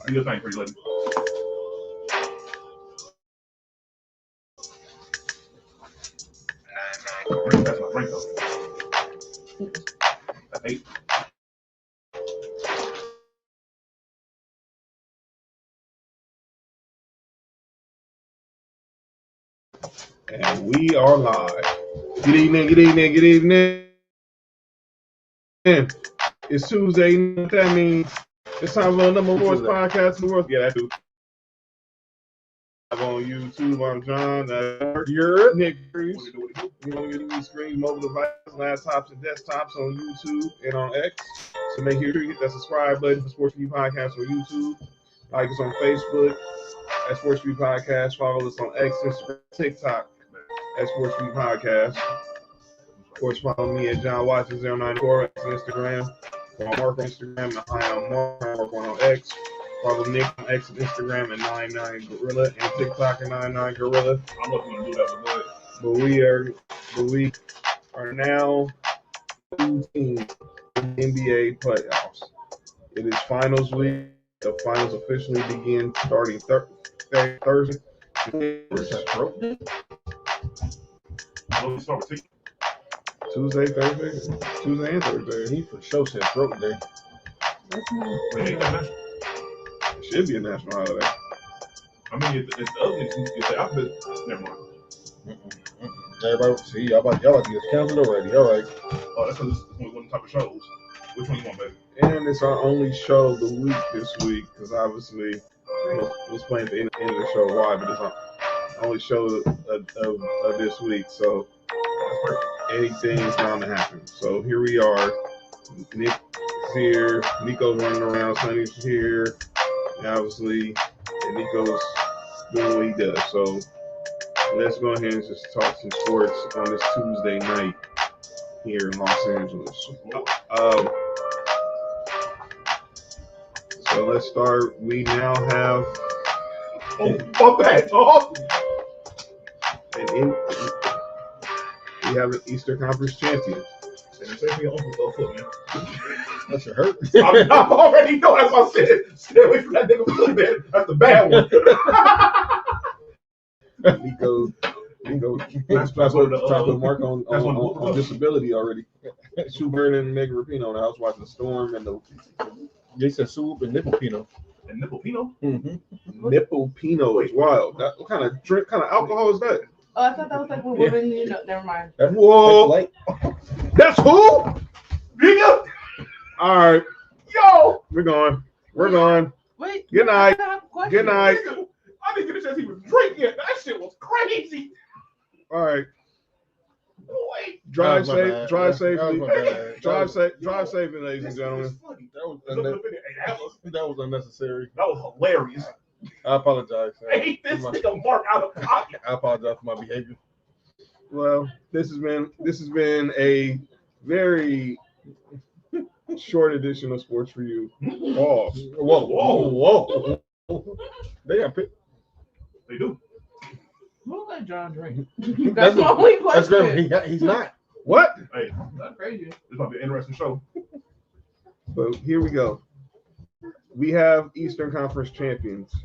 Do your thing, pretty lady. That's my drink, though. That's 8. And we are live. Good evening, good evening, good evening. It's Tuesday. You know what that means? It's time for the number one podcast in the world. Yeah, that do. I'm on YouTube. I'm John. You're Nick Cruz. You want to get these screens, mobile devices, laptops, and desktops on YouTube and on X. So make sure you hit that subscribe button for Sports4U Podcast on YouTube. Like us on Facebook at Sports4U Podcast. Follow us on X, Instagram, TikTok at Sports4U Podcast. Of course, follow me at John Watson 094 on Instagram. Follow Mark on Instagram and Hi, I'm Mark. I'm Mark on X. Follow Nick on X and Instagram at 99gorilla and TikTok at 99gorilla. I'm not going to do that, but we are now 2 teams in the NBA playoffs. It is finals week. The finals officially begin starting Thursday. Tuesday, and Thursday. He for sure said throat day. It should be a national holiday. I mean, it's the other it's the alphabet. Never mind. Everybody, see, y'all about to get canceled already. All right. Oh, that's because it's one of the type of shows. Which one you want, baby? And it's our only show of the week this week because obviously was playing at the end of the show live, but it's our only show of this week. So anything's bound to happen. So here we are. Nick's here. Nico's running around. Sonny's here. And obviously, Nico's doing what he does. So let's go ahead and just talk some sports on this Tuesday night here in Los Angeles. So let's start. We now have we have an Eastern Conference champion. That should hurt. I already know. That's what I said. Stay away from that nigga foot, man. That's the bad one. Nico that's what Mark on disability already. Shedeur and Megan Rapinoe in the house watching the storm and the. They said soup and nipple pino. And nipple pino? Mm-hmm. Nipple pino is wild. What kind of drink? Kind of alcohol is that? Oh, I thought that was like when women, never mind. Whoa. That's who? Nigga. All right. Yo. We're going. Wait. Good night. Good night. I didn't get a chance he was drinking. That shit was crazy. All right. Wait. Drive safe, ladies and gentlemen. That was unnecessary. That was hilarious. I apologize. I hate this nigga Mark out of pocket. I apologize for my behavior. Well, this has been a very short edition of Sports4U. Pause. Whoa. They got picked. They do. Who let John drink? That's the only question. He's not. What? Hey, That's crazy. this might be an interesting show. So here we go. We have Eastern Conference champions,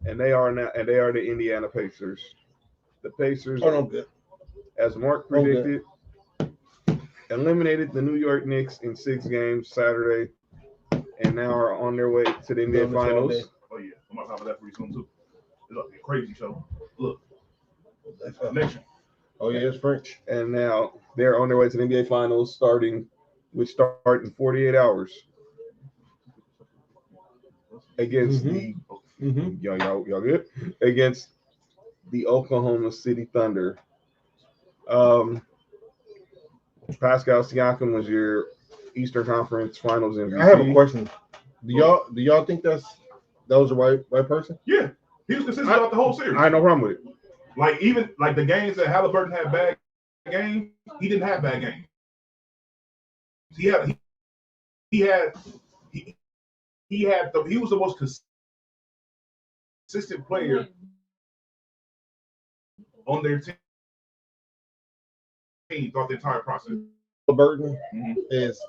and they are the Indiana Pacers. The Pacers, as Mark predicted, eliminated the New York Knicks in 6 games Saturday, and now are on their way to the NBA Finals. Oh yeah, I'm on top of that pretty soon too. It's gonna be a crazy show. Look, next. Oh yeah, it's French. And now they're on their way to the NBA Finals, which start in 48 hours against y'all good? Against the Oklahoma City Thunder. Pascal Siakam was your Eastern Conference Finals MVP. I have a question. Do y'all think that was the right person? Yeah, he was consistent throughout the whole series. I had no problem with it. Like even like the games that Halliburton had bad games, he didn't have bad games. He was the most consistent player on their team throughout the entire process. Halliburton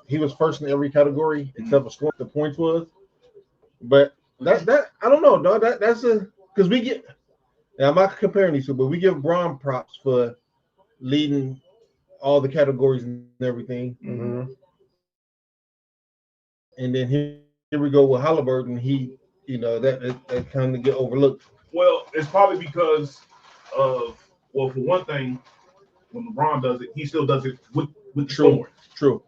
he was first in every category except for scoring. The points was, but That I don't know, dog. That's a because we get. Now I'm not comparing these two, but we give Braun props for leading all the categories and everything. Mm-hmm. And then here we go with Halliburton. He, that kind of get overlooked. Well, it's probably because of for one thing, when LeBron does it, he still does it with scoring. True.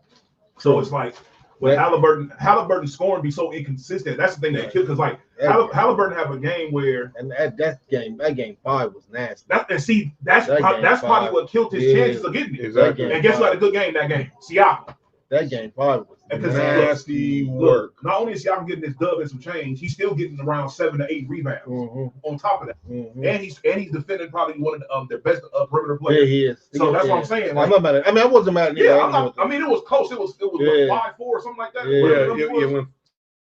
So it's like with Halliburton scoring be so inconsistent. That's the thing that kills because like Halliburton have a game where that game 5 was nasty. That's probably what killed his chances of getting it. Exactly. And guess who had a good game that game? Siakam. That game 5 was nasty work. Not only is Siakam getting his dub and some change, he's still getting around 7 to 8 rebounds on top of that. Mm-hmm. And he's defending probably one of their best perimeter players. Yeah, he is. So that's what I'm saying. Like, I'm not mad at it. I mean, I wasn't mad at it. Yeah, I mean, it was close. It was 5-4 or something like that. Yeah. When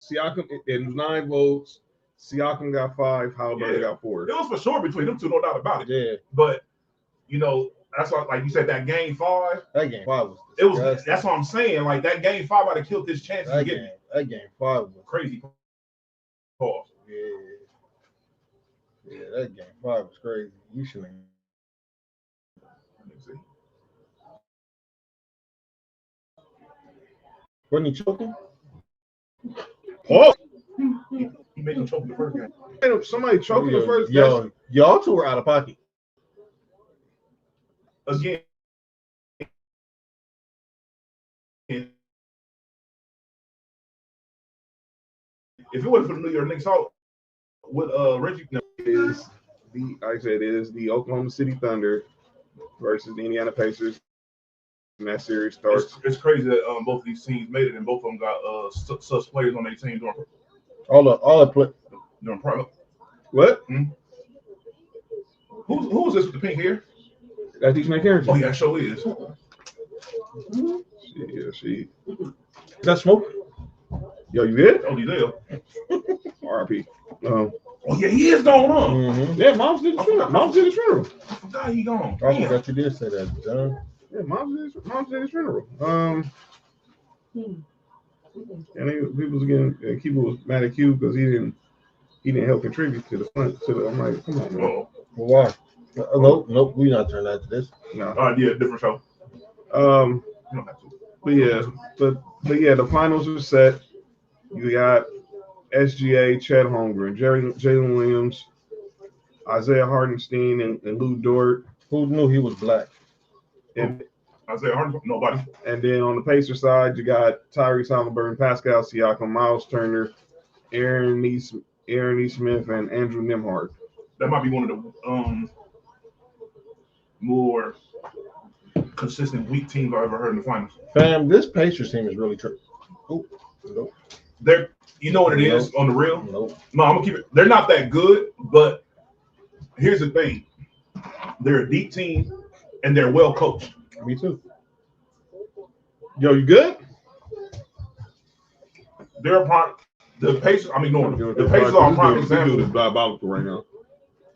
Siakam in 9 votes, Siakam got 5, Halliburton got 4. It was for sure between them two, no doubt about it. Yeah. But that's why, like you said, that game 5. That game 5 was. That's what I'm saying. Like that game 5 might have killed his chances of getting it. That game 5 was crazy. Pause. Yeah, that game 5 was crazy. You shouldn't. Let me see. Wasn't he choking? Pause. He made him choke the first game. Somebody choking the first game. Y'all two were out of pocket. Again. If it wasn't for the New York Knicks, with Reggie is the Oklahoma City Thunder versus the Indiana Pacers, and that series starts. It's crazy that both of these teams made it, and both of them got such players on their team during prime. What? Hmm? Who is this with the pink hair? That's Each McCarron. Oh yeah, sure is. Yeah, she. That smoke? Yo, you good? Oh, he's there. R.I.P. Oh yeah, he is going on. Mm-hmm. Yeah, Mom's did the funeral. Mom's did the funeral. I forgot he gone. I forgot you did say that, John. Yeah, Mom's did his funeral. And people was mad at Q because he didn't help contribute to the front. I'm like, come on, man. Oh. Well, why? Nope, we not turning out to this. No. Yeah, different show. You don't have to. But yeah, the finals are set. You got SGA, Chet Holmgren, Jalen Williams, Isaiah Hartenstein, and Lou Dort. Who knew he was black? And Isaiah Hartenstein, nobody. And then on the Pacer side, you got Tyrese Halliburton, Pascal Siakam, Miles Turner, Aaron Neesmith, and Andrew Nembhard. That might be one of the more consistent weak teams I ever heard in the finals. Fam, this Pacers team is really tricky. Oh, nope. You know what it is on the real? Nope. No, I'm gonna keep it. They're not that good, but here's the thing: they're a deep team and they're well coached. Me too. Yo, you good? They're a prime. The Pacers. I'm ignoring them. The Pacers are a prime example. This dude is diabolical right now.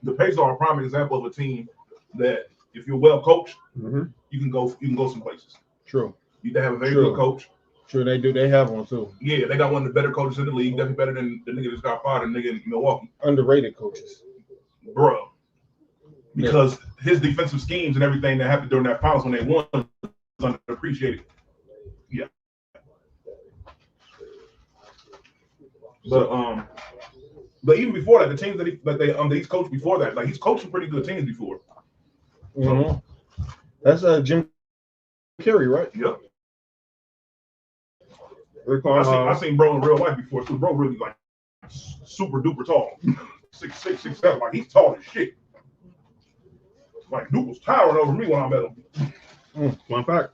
The Pacers are a prime example of a team that, if you're well coached, mm-hmm. you can go some places. True. You have a very good coach. Sure, they do. They have one too. Yeah, they got one of the better coaches in the league. Definitely better than the nigga that got fired, the nigga in Milwaukee. Underrated coaches, bro. Because his defensive schemes and everything that happened during that finals when they won was underappreciated. Yeah. But even before that, the teams that he's coached before that, like he's coached some pretty good teams before. Mm-hmm. That's Jim Carrey, right? Yep. I seen bro in real life before, so bro really like super duper tall. 6'6", 6'7", like he's tall as shit. Like Duke was towering over me when I met him. Fun fact,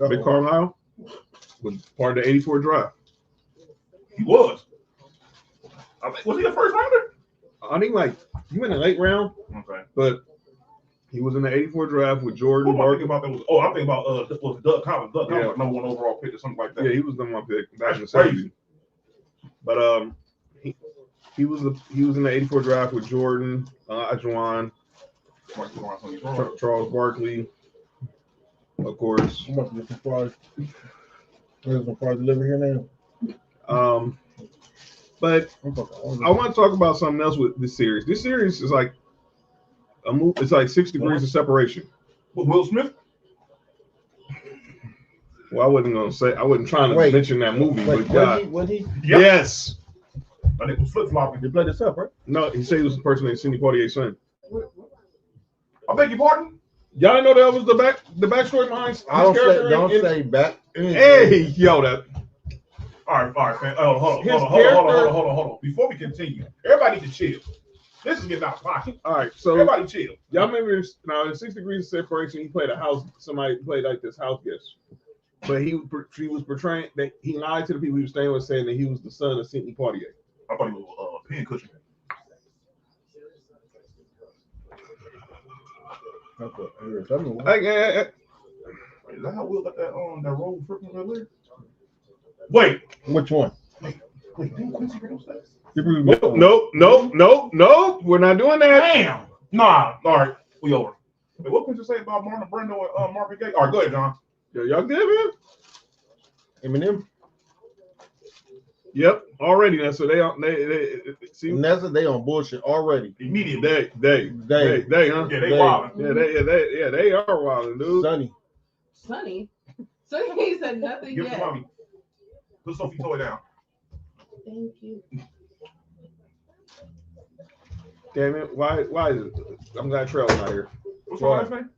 Big Carlisle was part of the '84 draft. He was. Was he a first rounder? I think he went in the late round. Okay. But he was in the '84 draft with Jordan. Who am I thinking about? I'm thinking about was Doug Collins. Doug Collins, Yeah. #1 overall pick or something like that. Yeah, he was the one pick back in the That's crazy. 70s. But he was in the '84 draft with Jordan, Ajuan, Charles Barkley, of course. I'm about to get some fries. There's some fries delivered here now. But I want to talk about something else with this series. This series is like a move. It's like 6 degrees of separation. With Will Smith? Well, I wasn't trying to mention that movie, but God. When he? Yep. Yes. I think it was flip flopping. He played this up, right? No, he said he was the person named Sidney Poitier's son. I beg your pardon? Y'all didn't know that was the backstory behind his character? Don't say back. Hey, yo, that. All right, fam. Hold on. Before we continue, everybody need to chill. This is getting out of pocket. All right, so Everybody chill. y'all remember now in 6 degrees of separation, he played a house. Somebody played like this house guest, but he was portraying that he lied to the people he was staying with, saying that he was the son of Sidney Poitier. I thought he was a pin cushion. Like, Is that how Will got that roll freaking earlier? Wait. Which one? Wait, didn't Quincy Reynolds say? No, we're not doing that. Damn. Nah. All right, we over. Wait, what Quincy say about Marlon Brando and Marvin Gaye? All right, go ahead, John. Yo, y'all good, man? Eminem. Yep, already. Now, so they see. And that's they on bullshit already. Immediately. They, huh? Yeah, they wild. Yeah, they are wild, dude. Sonny. Sonny ain't said nothing Give it yet. to mommy. Put Sophie toy down. Thank you. Damn it! Why is it? I'm glad Trail's not here. What's her last name?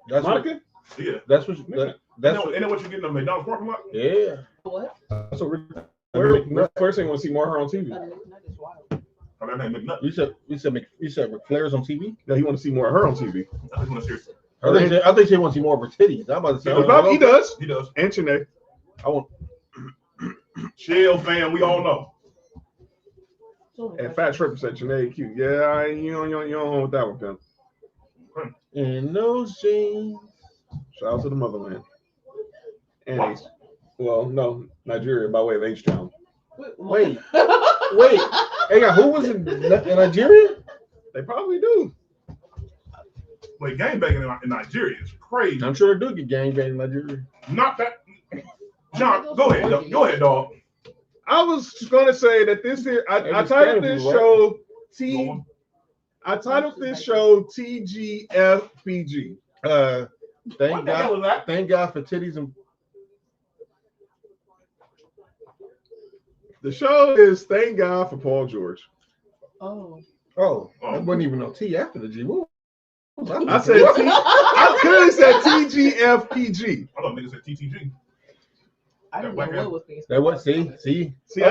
That's Monica? Yeah. That's what. That's Ain't that what you getting in the McDonald's parking lot? Yeah. What? So first thing want to see more of her on TV. That is wild. Oh, that name McNutt. You said Ric Flair's on TV. Yeah, he want to see more of her on TV. I just want to see I think she wants to see more of her titties. I'm about to say. He does. He does. And Chene. I want. Chill, fam. We all know. And Fat Tripper said Chene cute. Yeah, you don't with that one, Pimp. In those jeans. Shout out to the motherland. And Nigeria by way of H-Town. Wait. Hey, who was in Nigeria? They probably do. Wait, gangbanging in Nigeria is crazy. I'm sure they do get gangbanged in Nigeria. Not that. John, go ahead. Go ahead, dog. I was going to say that this here. I titled this show TGFPG. Thank God for titties and. The show is Thank God for Paul George. Oh, I wasn't even no T after the G. I said T. I clearly said TGFPG. I thought niggas said TTG. I didn't know what was being said. That what? See. I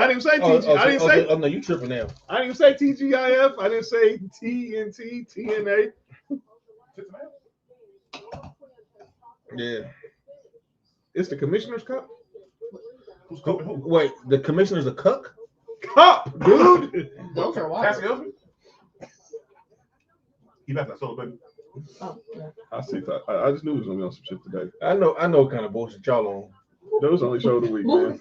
didn't say TG. I didn't say. Oh no, you tripping now? I didn't say TGIF. I didn't say TNT, TNA. Yeah. It's the Commissioner's Cup. Who's cooking who? Wait, the commissioner's a cuck? Cup, dude. Those are wild. Cassie Elfie? He left that solo, baby. Oh, yeah. I see. I just knew it was gonna be on some shit today. I know what kind of bullshit y'all on. Those only show of the week, man.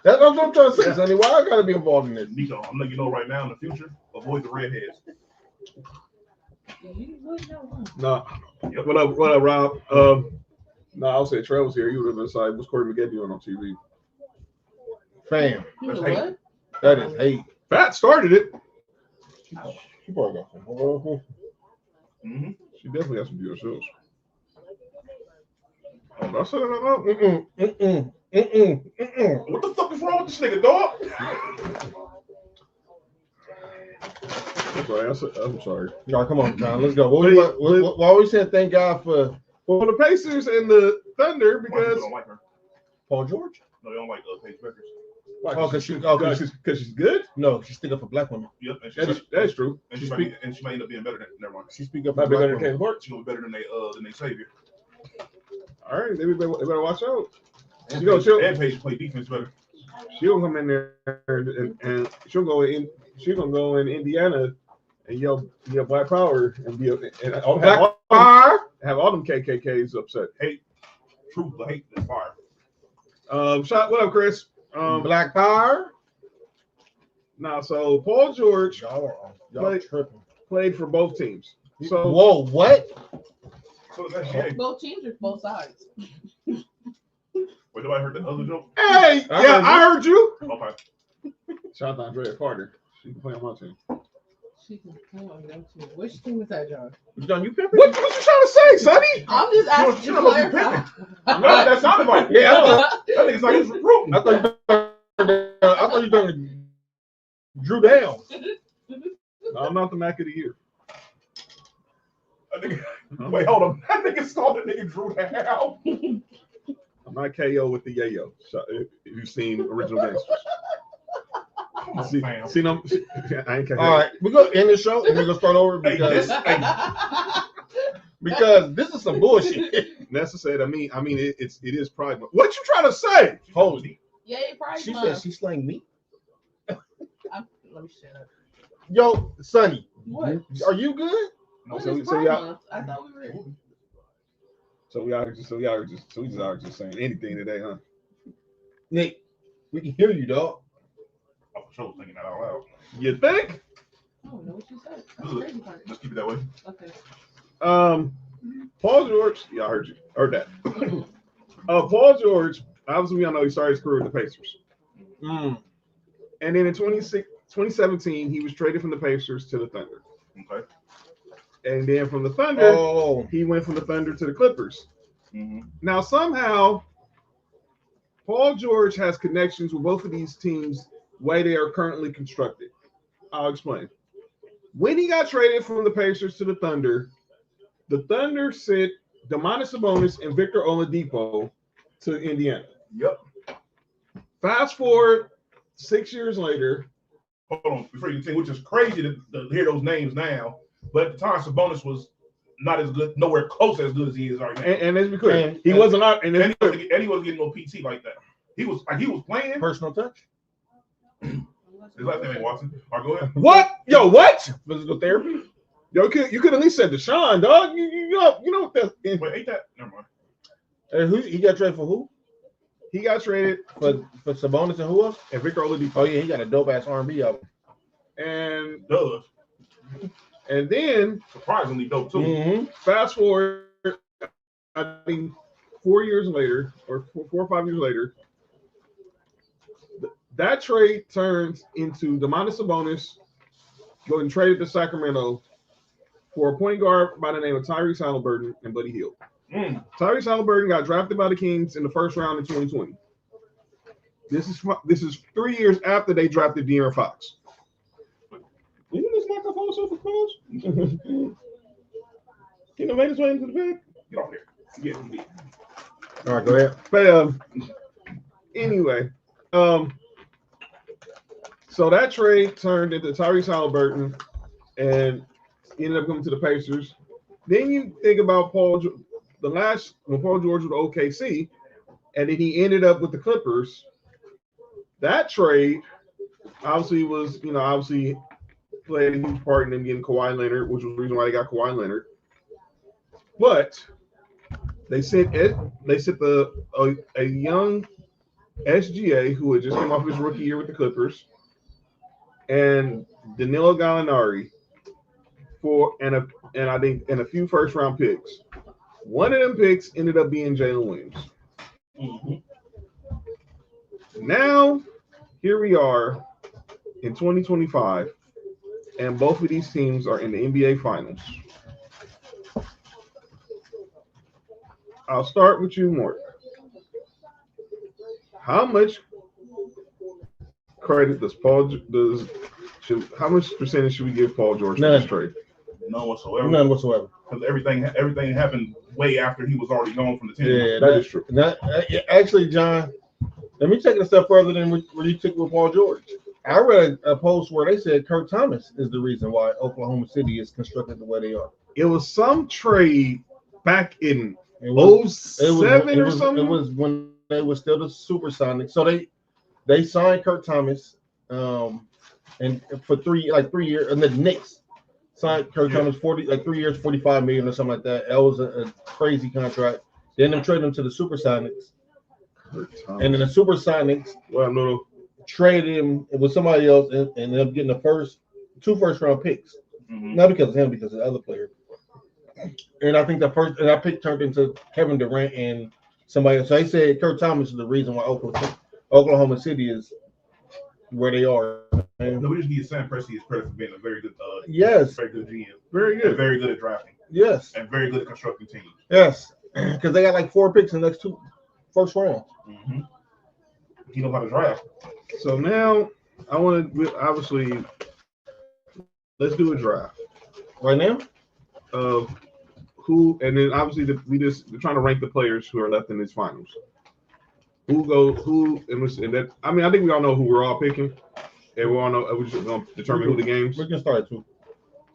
That's what I'm trying to say, Sonny. Why I gotta be involved in this? Nico, I'm letting you know right now in the future, avoid the redheads. No. What up, Rob? No, I'll say Trey was here. He would have been like, what's Corey McGee doing on TV? Fam. That's What? hate. That is hate. Fat started it. She probably got some. Mm-hmm. She definitely got some beautiful shows. Oh, I said What the fuck is wrong with this nigga, dog? I'm sorry. No, come on, John. Let's go. Why we saying thank God for the Pacers and the Thunder Why people because don't like her? Paul George? No, they don't like Paige Beckers. because she's good. No, she stick up for black women. Yep, and That's true. she might end up being better than. Never mind. She speak up Might for be black better than women. Kane Hart. She's gonna be better than they savior. All right, they better watch out. And Paige play defense better. She'll come in there and she'll go in. She's gonna go in Indiana and yell Black Power and have all them KKKs upset. Hate, truth, hate, and fire. What up, Chris? Black Power. Now, so Paul George Y'all tripping. played for both teams. So Whoa, what? So that's shit. Both teams or both sides? Wait, Wait, nobody heard the other joke? Hey, I heard you. Okay. Shout out to Andrea Carter. She can play on my team. She can come on them too. Which team was that, John? John, you pimping? What you trying to say, Sonny? I'm just asking You to know you clarify. No, that sounded like Yeah, that nigga's like he's recruiting. I thought you were Drew down. No, I'm not the Mac of the year. That nigga- Wait, hold on. That nigga saw the nigga Drew down. I'm not KO with the yayo. If you've seen Original Gangsters. Come on, See, fam. see them? I ain't KO. All right, we're gonna end the show and we're gonna start over Hey, because this, because this is some bullshit. Nessa said, it is Pride Month. What you trying to say? Holy, Yay, Pride she Month. said she slang me. Let me shut up. Yo, Sonny, What? are you good? What so- is so Pride y'all- Month? I thought we were. So we just are just saying anything today, huh? Nick, we can hear you, dog. I for sure was thinking that out loud. You think? I don't know what you said. That's the Good. crazy part. Let's keep it that way. Okay. Paul George. Yeah, I heard you. Heard that. Paul George. Obviously, we all know he started his career with the Pacers. Mm. And then in 2017, he was traded from the Pacers to the Thunder. Okay. And then from the Thunder, Oh, he went from the Thunder to the Clippers. Mm-hmm. Now, somehow, Paul George has connections with both of these teams way they are currently constructed. I'll explain. When he got traded from the Pacers to the Thunder sent Domantas Sabonis and Victor Oladipo to Indiana. Yep. Fast forward 6 years later. Hold on, before you continue, which is crazy to hear those names now. But at the time, Sabonis was not as good, nowhere close as good as he is right now. And let's be clear, And- he wasn't out. And And he wasn't getting no PT like that. He was playing. personal touch, His last name ain't Watson. All right, go ahead. what? Yo, what? physical therapy. Yo, you could at least said Deshaun, dog. You know what that. Wait, ain't that? Never mind. And who he got traded for? Who? He got traded For Sabonis and who else? and Victor Oladipo. Oh yeah, he got a dope ass R&B album. And Does then surprisingly dope too. Mm-hmm. fast forward, I think 4 years later, or 4 or 5 years later, that trade turns into Domantas Sabonis going traded to Sacramento for a point guard by the name of Tyrese Halliburton and Buddy Hield. Mm. Tyrese Halliburton got drafted by the Kings in the first round in 2020. This is 3 years after they drafted De'Aaron Fox. Did you just knock up on yourself for close? You know, made his way into the bed. Get off there. Yeah, he did. All right, go ahead. But anyway, so that trade turned into Tyrese Halliburton and ended up coming to the Pacers. Then you think about when Paul George was OKC, and then he ended up with the Clippers. That trade obviously played a huge part in them getting Kawhi Leonard, which was the reason why they got Kawhi Leonard. But they sent a young SGA who had just come off his rookie year with the Clippers, and Danilo Gallinari and a few first round picks. One of them picks ended up being Jalen Williams. Mm-hmm. Now, here we are in 2025, and both of these teams are in the NBA Finals. I'll start with you, Mort. How much credit how much percentage should we give Paul George for this trade? None whatsoever. None whatsoever. Because everything happened way after he was already gone from the team. Yeah, That is true. Actually, John, let me take it a step further than what you took with Paul George. I read a post where they said Kurt Thomas is the reason why Oklahoma City is constructed the way they are. It was some trade back in It was 07 or something. It was when they were still the Supersonics. So they signed Kurt Thomas, and for 3 years, and the Knicks signed Kurt Thomas 3 years, $45 million or something like that. That was a crazy contract. Then they traded him to the Supersonics, and then the Supersonics traded him with somebody else and ended up getting two first round picks. Mm-hmm. Not because of him, because of the other player. And I think that pick turned into Kevin Durant and somebody. So they said Kurt Thomas is the reason why Oklahoma City is where they are. Man. No, we just need Sam Presti his credit for being a very good, Yes, very good GM, Very and good. very good at drafting, yes, and very good at constructing teams. yes. Because they got like 4 picks in the next 2 first rounds. Mm-hmm. He knows how to draft. So now I want to obviously let's do a draft Right now, of who, and then obviously we're trying to rank the players who are left in these finals. Who, and that. I mean, I think we all know who we're all picking, and we all know we're just going to determine who the games. we can start at 2.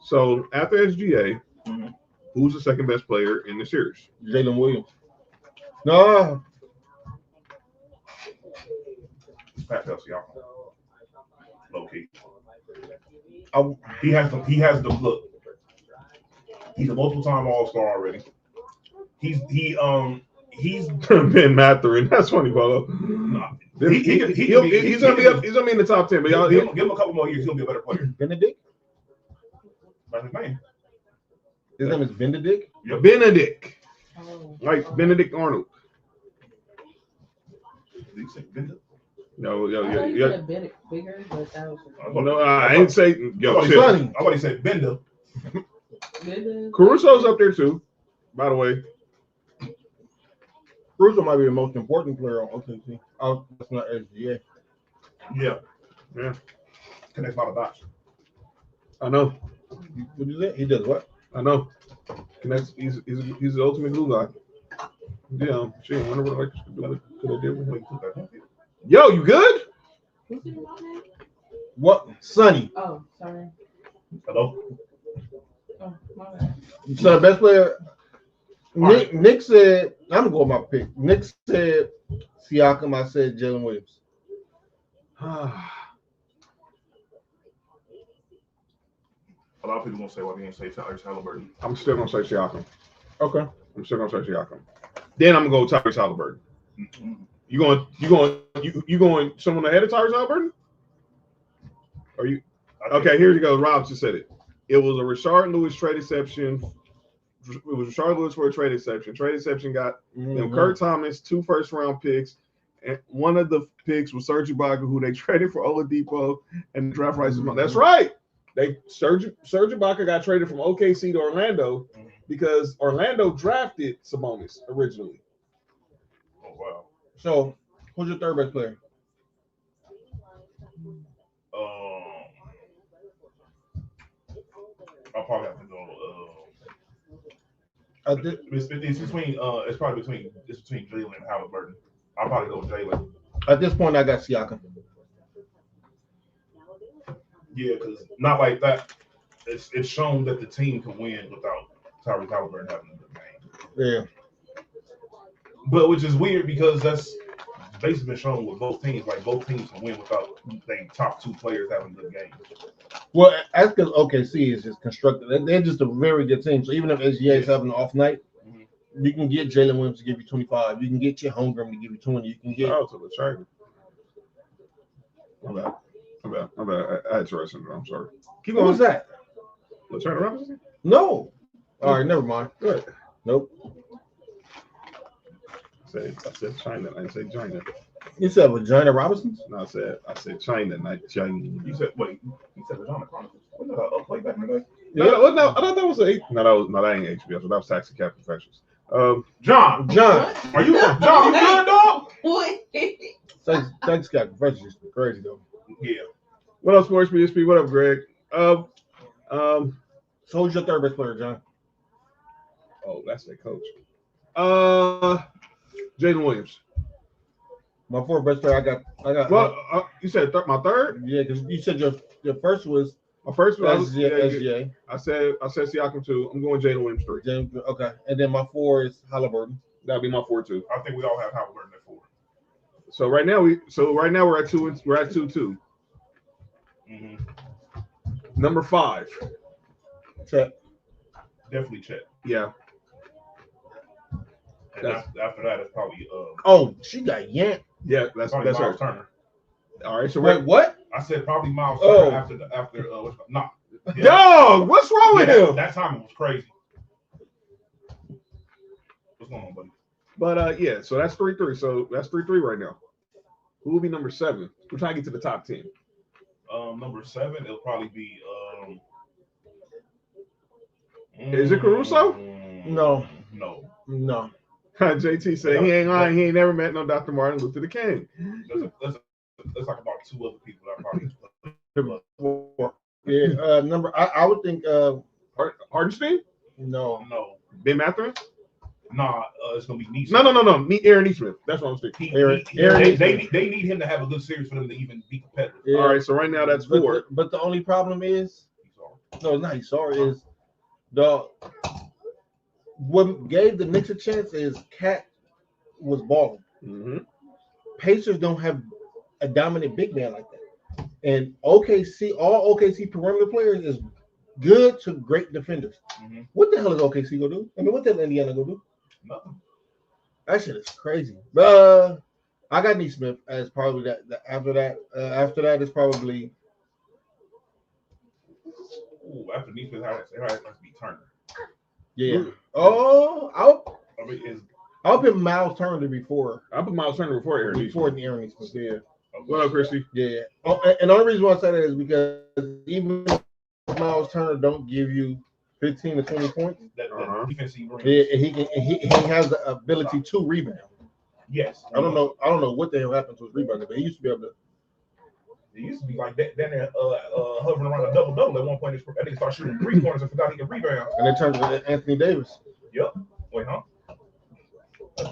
So after SGA, Mhm. who's the second best player in the series? Jalen Williams. No, Pascal Siakam. Low key. I, He has the look. He's a multiple time All-Star already. He's Ben Mathurin. That's funny, Paulo. He's gonna be up. He's gonna be in the top 10. But y'all, give him a couple more years. He'll be a better player. Benedict. That's his name. His name is Benedict. Yep. Benedict, Oh. like Benedict Arnold. Did you say Bender? No, I thought you yeah. said bigger, but that was No, I ain't say. Yo, shit. Sonny. I thought he said Bender. bigger. Caruso's up there too. By the way, Caruso might be the most important player on OKC. Oh, that's not SGA. Yeah. Yeah. Connects a lot of dots. I know. What is it? He does what? I know. And he's the ultimate glue guy. Yeah, shit. I wonder what Lakers could have did with him. Yo, you good? Who's your name? What? Sonny. Oh, sorry. Hello. Oh, my bad. So the best player. Right. Nick said, I'm going with my pick. Nick said Siakam. I said Jalen Williams. A lot of people gonna say why they didn't say Tyrese Halliburton. I'm still gonna say Siakam. Okay. I'm still gonna say Siakam. Then I'm gonna go Tyrese Halliburton. Mm-hmm. You going someone ahead of Tyrese Halliburton? Are you okay? Here you go. Rob just said it. It was a Rashard Lewis trade exception. It was Rashard Lewis for a trade exception. Trade exception got Kurt Thomas, 2 first-round picks, and one of the picks was Serge Ibaka, who they traded for Oladipo and draft rights. That's right. Serge Ibaka got traded from OKC to Orlando because Orlando drafted Sabonis originally. Oh wow. So, who's your third best player? I'll probably have to go. It's probably between Jalen and Halliburton. I'll probably go with Jalen. At this point, I got Siakam. Yeah, because not like that. It's shown that the team can win without Tyrese Halliburton having a good game. Yeah. But which is weird because that's basically been shown with both teams. Like both teams can win without their top 2 players having good games. Well, that's because OKC is just constructed. They're just a very good team. So even if SGA is having an off night, you can get Jalen Williams to give you 25. You can get your Holmgren to give you 20. You can get. Oh, to the trade. My bad. I had to write something. I'm sorry. Keep What going. was that? Latrell Robinson? No. All right, never mind. Good. Nope. I said China. I didn't say China. You said Vagina Robinsons? No, I said China, not China. You said wait. You said Regina Chronicles. Wasn't that a play back in the day? No, I thought that was that ain't HBO. So that was Taxi Cab Confessions. John. Are you John? You good, dog? Thanks, Scott. Confessions is crazy though. Yeah. What else, Sports BSP? What up, Greg? So who's your third best player, John? Oh, that's their coach. Jalen Williams. My fourth best player, I got. Well, you said my third? Yeah, because you said your first was My first was SGA. I said Siakam 2. I'm going Jalen Williams 3. Okay, and then my 4 is Halliburton. That'll be my 4 too. I think we all have Halliburton at 4. So right now we're at 2. We're at 2-2. Mm-hmm. Number 5. Chet. Definitely Chet. Yeah. And after that, it's probably Oh, she got yanked. Yeah, that's Miles her. Turner. All right, so Wait, what? I said probably Miles Oh. Turner after no. Yeah. Dog, what's wrong with him? That timing was crazy. What's going on, buddy? But yeah, so that's 3-3. So that's 3-3 right now. Who will be number 7? We're trying to get to the top 10. Number 7, it'll probably be Is it Caruso? No. JT said he ain't lying. He ain't never met no Dr. Martin Luther King. There's like about 2 other people that probably. Yeah, I would think Hardenstein? no. Ben Mathurin? Nah, it's gonna be Neesmith. No. Meet Aaron Neesmith. That's what I'm thinking. They need him to have a good series for them to even be competitive. Yeah. All right, so right now that's 4. But the only problem is no, it's not he's sorry, is what gave the Knicks a chance is Cat was balling. Mm-hmm. Pacers don't have a dominant big man like that. And OKC, all OKC perimeter players is good to great defenders. Mm-hmm. What the hell is OKC gonna do? I mean, what the hell Indiana gonna do? Nothing. That shit is crazy. I got Neesmith as probably that. After that is probably. Ooh, after Neesmith, it has to be Turner. Yeah. Oh, I'll put Miles Turner before. I put Miles Turner before Aaron Neesmith. Yeah. What up, Christy? Yeah. Oh, and the only reason why I say that is because even if Miles Turner don't give you 15 to 20 points, that defensive range. he has the ability to rebound. Yes. I don't know what the hell happened to his rebounding, but he used to be able to. It used to be like that. Then hovering around a double at one point. I think he started shooting 3-pointers and forgot he could rebound. And they turned to Anthony Davis. Yep. Wait, huh?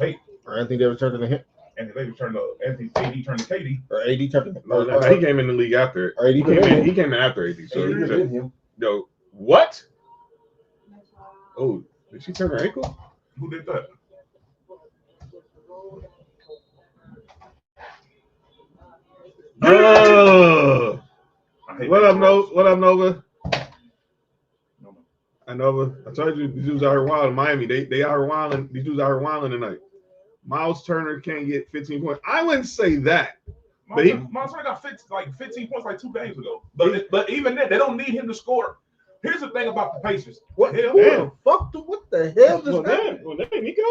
Wait. Or Anthony Davis turned to him. Anthony Davis turned to AD turned to KD. Or AD turned to No, he came in the league after. Or AD He came in after AD. So AD did him. Yo, what? Oh, did she turn her ankle? Who did that? What up, Nova? I Nova. I told you these dudes out here wilding in Miami. They out here wilding. These dudes out here wilding tonight. Miles Turner can't get 15 points. I wouldn't say that. Miles Turner got 15 points like 2 games ago. But even then, they don't need him to score. Here's the thing about the Pacers. What the hell does that? Well, damn, Nico.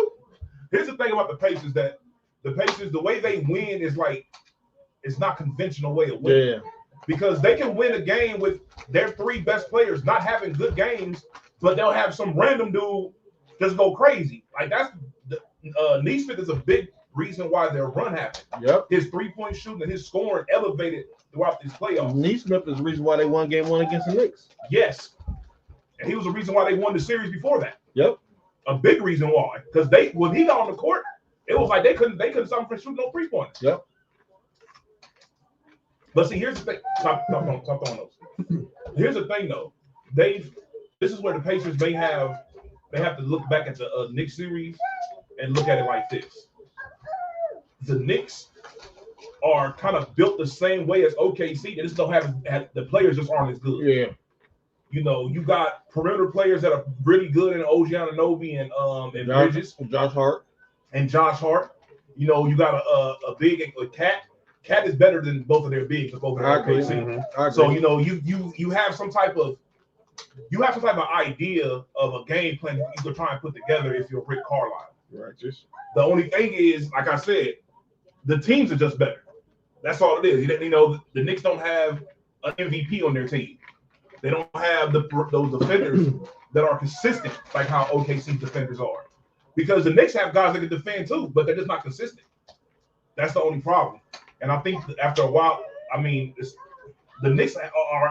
Here's the thing about the Pacers that the Pacers, the way they win is like it's not conventional way of winning. Yeah. Because they can win a game with their 3 best players not having good games, but they'll have some random dude just go crazy. Like that's Neesmith is a big reason why their run happened. Yep. His 3-point shooting and his scoring elevated throughout these playoffs. Neesmith is the reason why they won game 1 against the Knicks. Yes. And he was the reason why they won the series before that. Yep. A big reason why. Because when he got on the court, it was like they couldn't stop him from shooting no 3-pointers. Yep. But see, here's the thing. Stop throwing those. Here's the thing though. This is where the Pacers they have to look back at the Knicks series and look at it like this. The Knicks are kind of built the same way as OKC. They just don't have the players just aren't as good. Yeah. You know, you got perimeter players that are really good in OG Anunoby and Bridges. Josh Hart. You know, you got a big Cat. Cat is better than both of their bigs of both of their OKC. Mm-hmm. So you know, you have some type of idea of a game plan you could try and put together if you're Rick Carlisle. Right. Just the only thing is, like I said, the teams are just better. That's all it is. You know, the Knicks don't have an MVP on their team. They don't have those defenders that are consistent like how OKC defenders are. Because the Knicks have guys that can defend too, but they're just not consistent. That's the only problem. And I think after a while, I mean, the Knicks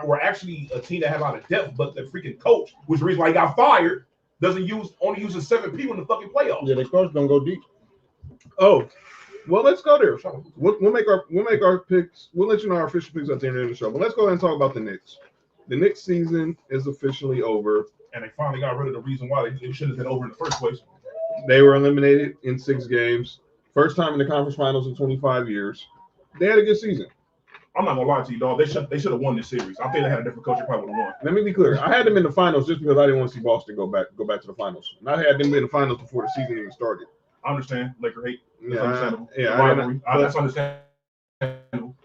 were actually a team that had a lot of depth, but the freaking coach, which is the reason why he got fired, only uses 7 people in the fucking playoffs. Yeah, the coach don't go deep. Oh, well, let's go there. We'll make our picks. We'll let you know our official picks at the end of the show. But let's go ahead and talk about the Knicks. The Knicks season is officially over, and they finally got rid of the reason why it should have been over in the first place. They were eliminated in 6 games. First time in the conference finals in 25 years. They had a good season. I'm not gonna lie to you, dog. They should have won this series. I think they had a different coach. They probably would have won. Let me be clear. I had them in the finals just because I didn't want to see Boston go back to the finals. And I had them in the finals before the season even started. I understand. Laker hate. That's understandable. That's understandable.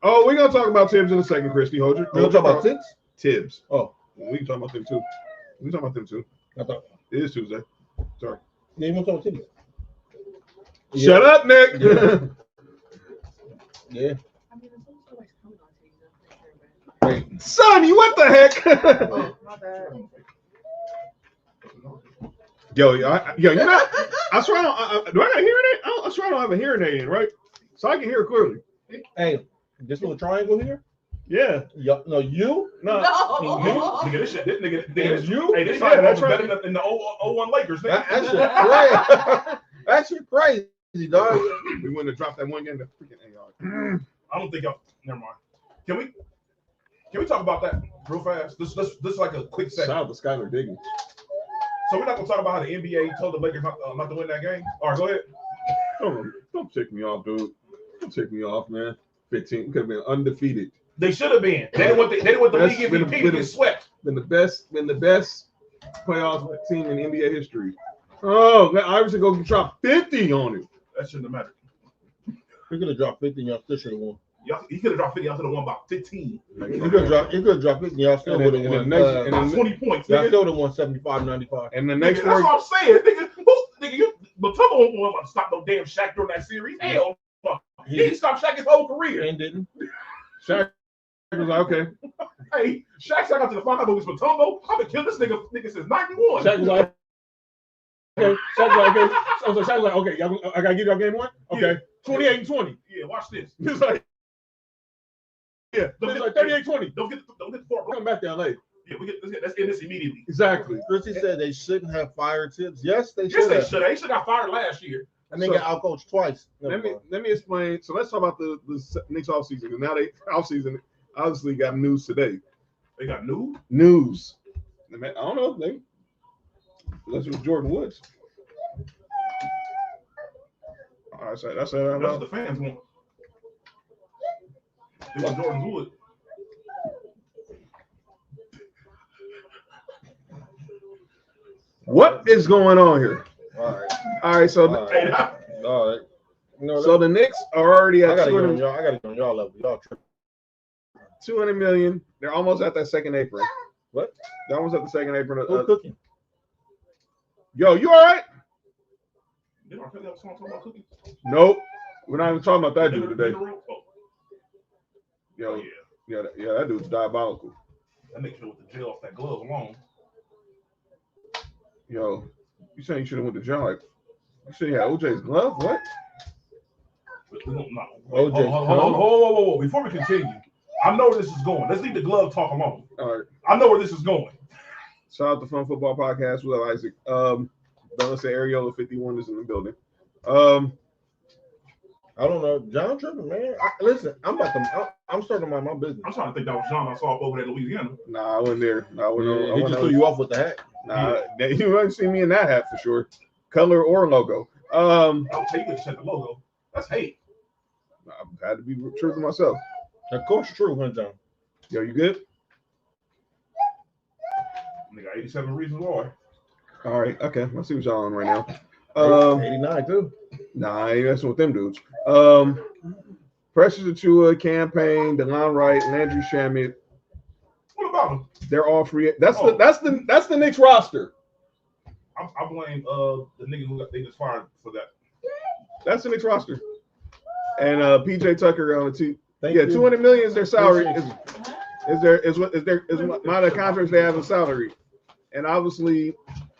Oh, we're gonna talk about Tibbs in a second, Christy. Hold your. We're gonna talk about Tibbs? Tibbs. Oh, we can talk about them too. I thought it is Tuesday. Sorry. Yeah, you want to talk about Tibbs? Shut up, Nick. Yeah. Wait, Sonny, what the heck? Oh, my bad. Yo, you know, I swear I don't. Do I got a hearing aid? I swear I don't have a hearing aid in, right? So I can hear clearly. Hey, this little triangle here? Yeah. No, you? No. Nigga, this shit, It's you? Hey, this Yeah, shit that's better right. in the 01 Lakers. Nigga. That shit crazy. Dog. We wouldn't have dropped that one game. I don't think y'all. Never mind. Can we talk about that real fast? This is like a quick Shout second. out to Skylar Diggins. So we're not gonna talk about how the NBA told the Lakers not to win that game. All right, go ahead. Don't take me off, dude. Don't take me off, man. 15 could have been undefeated. They should have been. They didn't want the league MVP to get swept. Been the best playoff team in NBA history. Oh, man, Iverson go drop 50 on it. That shouldn't have mattered. He could have dropped 50 and y'all still should have won. He could have dropped 50. Y'all could have won about 15. He could have dropped 50 and y'all still would have won. About 20 points. Y'all Nigga. still would have won 75-95. And the Nigga, next that's four, what I'm saying. Nigga, Mutombo won't want to stop no damn Shaq during that series. Hell, he didn't stop Shaq his whole career. And didn't. Shaq was like, okay. Hey, Shaq got to the final against Mutombo. I've been killing this nigga since 91. Shaq was like, okay. Shaq was like, okay, I gotta give y'all game one? Okay. 28-20. Yeah, watch this. He was like, yeah, it was like 38-20. Don't get the floor. Come back to LA. Yeah, let's end this immediately. Exactly. Chrissy said they shouldn't have fired Tibbs. Yes, they Yes, should they have. should. They should have got fired last year. And they got outcoached twice. Let me explain. So let's talk about the Knicks offseason. And now they offseason obviously got news today. They got new. News. I don't know. Unless it was Jordan Woods. All right, so that's That's what the fans want. They want Jordan Wood. What is going on here? All right. All right, so Hey, All right. so the Knicks are already I at gotta get 200, on y'all. I gotta get on y'all level. Y'all tripping. 200 million. They're almost at that second apron. What? They're almost at the second apron. Who's cooking? Yo, you all right? They don't really have a song talking about cookies. Nope. We're not even talking about that dude today. Oh, Yo, yeah. yeah, that dude's diabolical. That nigga should with the gel off that glove alone. Yo, you saying you should have went to jail? Like, you said you had OJ's glove? What? No. OJ. Hold. Before we continue, I know where this is going. Let's leave the glove talk alone. All right. I know where this is going. Shout out to Fun Football Podcast with Isaac. Don't say Areola 51 is in the building. I don't know. John tripping, man. Listen, I'm starting to mind my business. I'm trying to think that was John I saw over there in Louisiana. Nah, I wasn't there. Nah, I wasn't. He just threw you off with the hat. Nah, you haven't seen me in that hat for sure. Color or logo. I'll take it. Check the logo. That's hate. I had to be true to myself. Of course, true, huh, John? Yo, you good? Nigga, 87 reasons why. All right. Okay. Let's see what y'all on right now. 89 too. Nah, I ain't messing with them dudes. Precious Achua, Campaign, DeLon Wright, Landry Shamet. What about him? They're all free. That's the Knicks roster. I blame the nigga who they just fired for that. That's the Knicks roster. And PJ Tucker on the two. Thank Yeah, you. 200 million is their salary. Appreciate Is their amount of contracts they have in salary. And obviously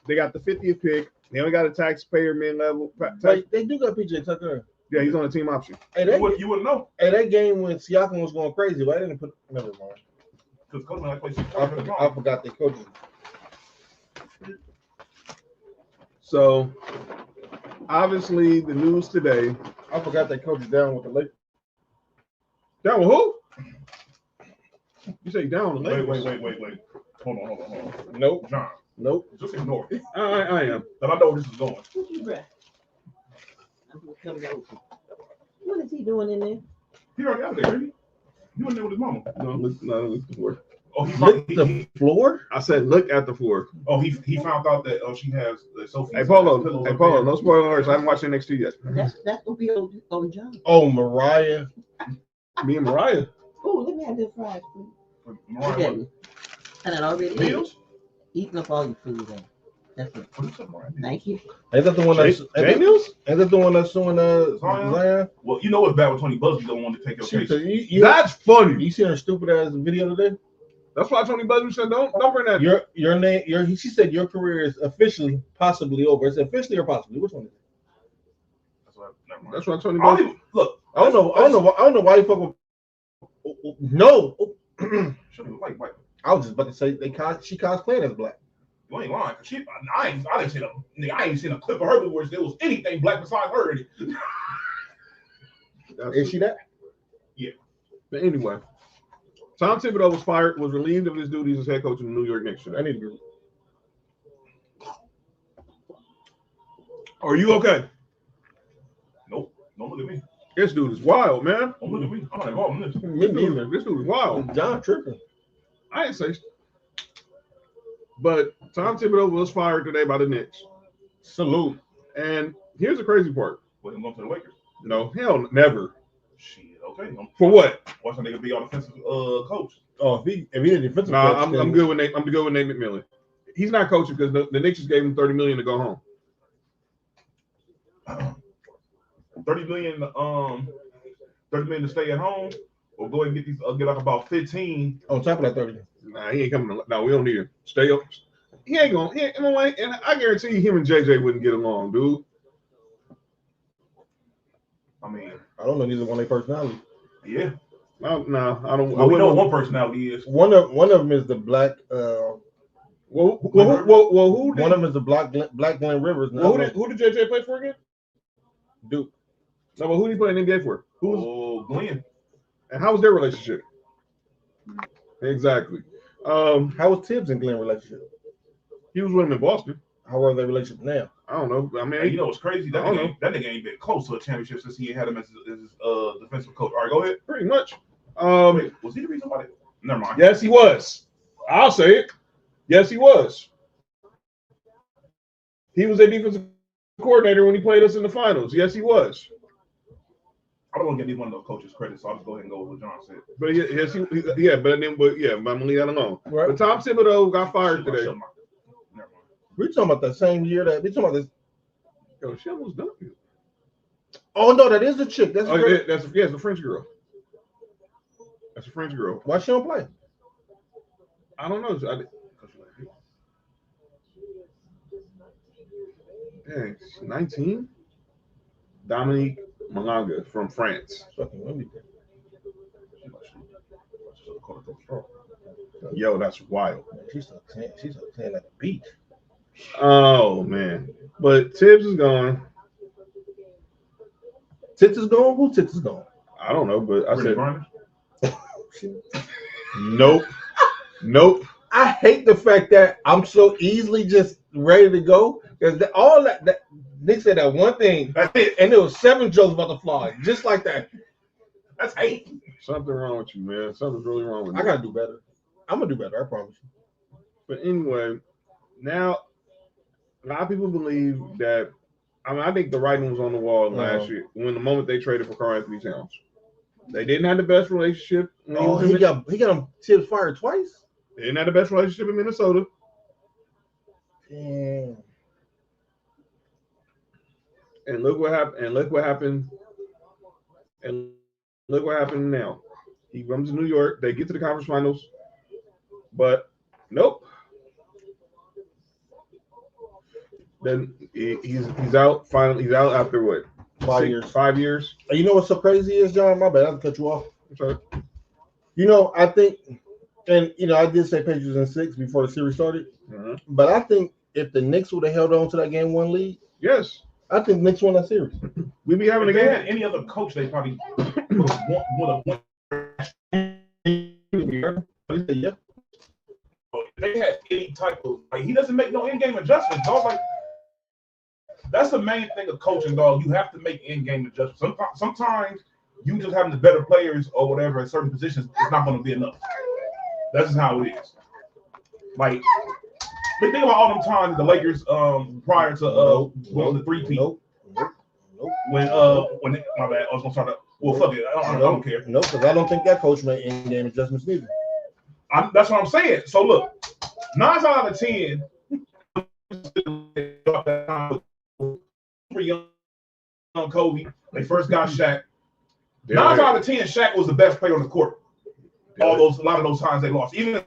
they got the 50th pick. They only got a taxpayer mid-level. Wait, they do got PJ Tucker. Yeah, he's on a team option. Hey, You wouldn't know. that game when Siakam was going crazy, but I didn't put. Never mind. Because Coach might play I forgot they coaches. So obviously the news today. I forgot they coaches down with the Lakers. Down with who? You say down with the Lakers? Wait. Hold on. Nope. John, Nope. just ignore it. I am. But I know where this is going. What is he doing in there? He already out there, ain't he? You in there with his mama. No, look at the floor. Oh, Lick the floor? I said look at the floor. he found out that she has the Sophie. Hey Polo, no spoilers. I haven't watched NXT yet. That's gonna be on John. Oh, Mariah. Me and Mariah. Oh, let me have this fries, please. Look Mariah, at me. And I already Meals? eating up all your food. Then. Thank you. Ain't that the one that's Daniels? Ain't that the one that's suing Zion? Well, you know it's bad when Tony Busby don't want to take your case. That's funny. You seen her stupid ass video today? That's why Tony Busby said don't bring that. Your name. She said your career is officially possibly over. Is it officially or possibly? Which one is it? That's why Tony Busby. Look, I don't know why you fuck with. No. I was just about to say she cosplayed as black. You ain't lying. I ain't seen a clip of her where there was anything black besides her in it. Is she that? Yeah. But anyway, Tom Thibodeau was relieved of his duties as head coach of the New York Knicks. I need to. Are you okay? Nope. Don't look at me. This dude is wild, man. Don't look at me. I'm not involved in this. Me neither. This dude is wild. John tripping. I ain't say. But Tom Thibodeau was fired today by the Knicks. Salute. And here's the crazy part. Wait, I'm going to the Lakers. No, hell, never. Shit, okay. For what? Watch that nigga be our defensive coach. Oh, if he a defensive Nah, coach, I'm good with Nate. I'm good with Nate McMillan. He's not coaching because the Knicks just gave him $30 million to go home. $30 million to stay at home, or go ahead and get like about 15 on top of that 30. Nah, he ain't coming. No, we don't need him. Stay up. He ain't gonna. And I guarantee you, him and JJ wouldn't get along, dude. I mean, I don't know neither one of their personality. Yeah. No, I don't. Well, we know one personality is. One of them is the black. Who? One of them is the black Glenn Rivers. Well, who did JJ play for again? Duke. No, but who did he play in the NBA for? Glenn. And how was their relationship? Exactly. How was Tibbs and Glenn relationship? He was with him in Boston. How are their relationship now? I don't know. I mean, you know what's crazy? That nigga ain't been close to a championship since he had him as his defensive coach. All right, go ahead. Pretty much. Wait, was he the reason why? Never mind. Yes, he was. I'll say it. Yes, he was. He was a defensive coordinator when he played us in the finals. Yes, he was. I don't want to give one of those coaches credit, so I'll just go ahead and go with what John said. But yes, I'm gonna leave that alone. Right. But Tom Thibodeau got fired today. We're talking about that same year that we're talking about this. Yo, she almost done. Oh no, that is a chick. That's that's the French girl. That's a French girl. Why she don't play? I don't know. Dang, 19. Dominique Malanga from France. Yo, that's wild. She's so tan at the beach. Oh man, but Tibbs is gone. Tits is gone. Who Tits is gone? I don't know, but I said nope. I hate the fact that I'm so easily just ready to go because all that they said that one thing, and there was 7 jokes about to fly, just like that. That's hate. Something wrong with you, man. Something's really wrong with you. I gotta do better. I'm gonna do better. I promise you. But anyway, now a lot of people believe that. I mean, I think the writing was on the wall last year when the moment they traded for Karl Anthony Towns. They didn't have the best relationship. He got him Tibbs fired twice. They didn't have the best relationship in Minnesota. Damn. And look what happened. And look what happened. And look what happened now. He comes to New York. They get to the conference finals, but nope. Then he's out. Finally, he's out after what? 5 years. 5 years. You know what's so crazy is, John? My bad. I have to cut you off. Sorry. You know, I think, and I did say Patriots in 6 before the series started, but I think if the Knicks would have held on to that Game 1 lead, yes, I think the Knicks won that series. We'd be having a game. game. Any other coach, they probably would have won. Yeah. If they had any type of he doesn't make no in-game adjustments, dog. Like that's the main thing of coaching, dog. You have to make in-game adjustments. Sometimes you just having the better players or whatever in certain positions is not going to be enough. That's just how it is. Like, think about all them times the Lakers prior to winning the 3-peat. Nope. When my bad, I was gonna start up. Well, fuck it, I don't care. No, because I don't think that coach made in-game adjustments either. That's what I'm saying. So look, 9 out of 10, young Kobe. They first got Shaq. 9 out of 10, Shaq was the best player on the court. A lot of those times they lost, even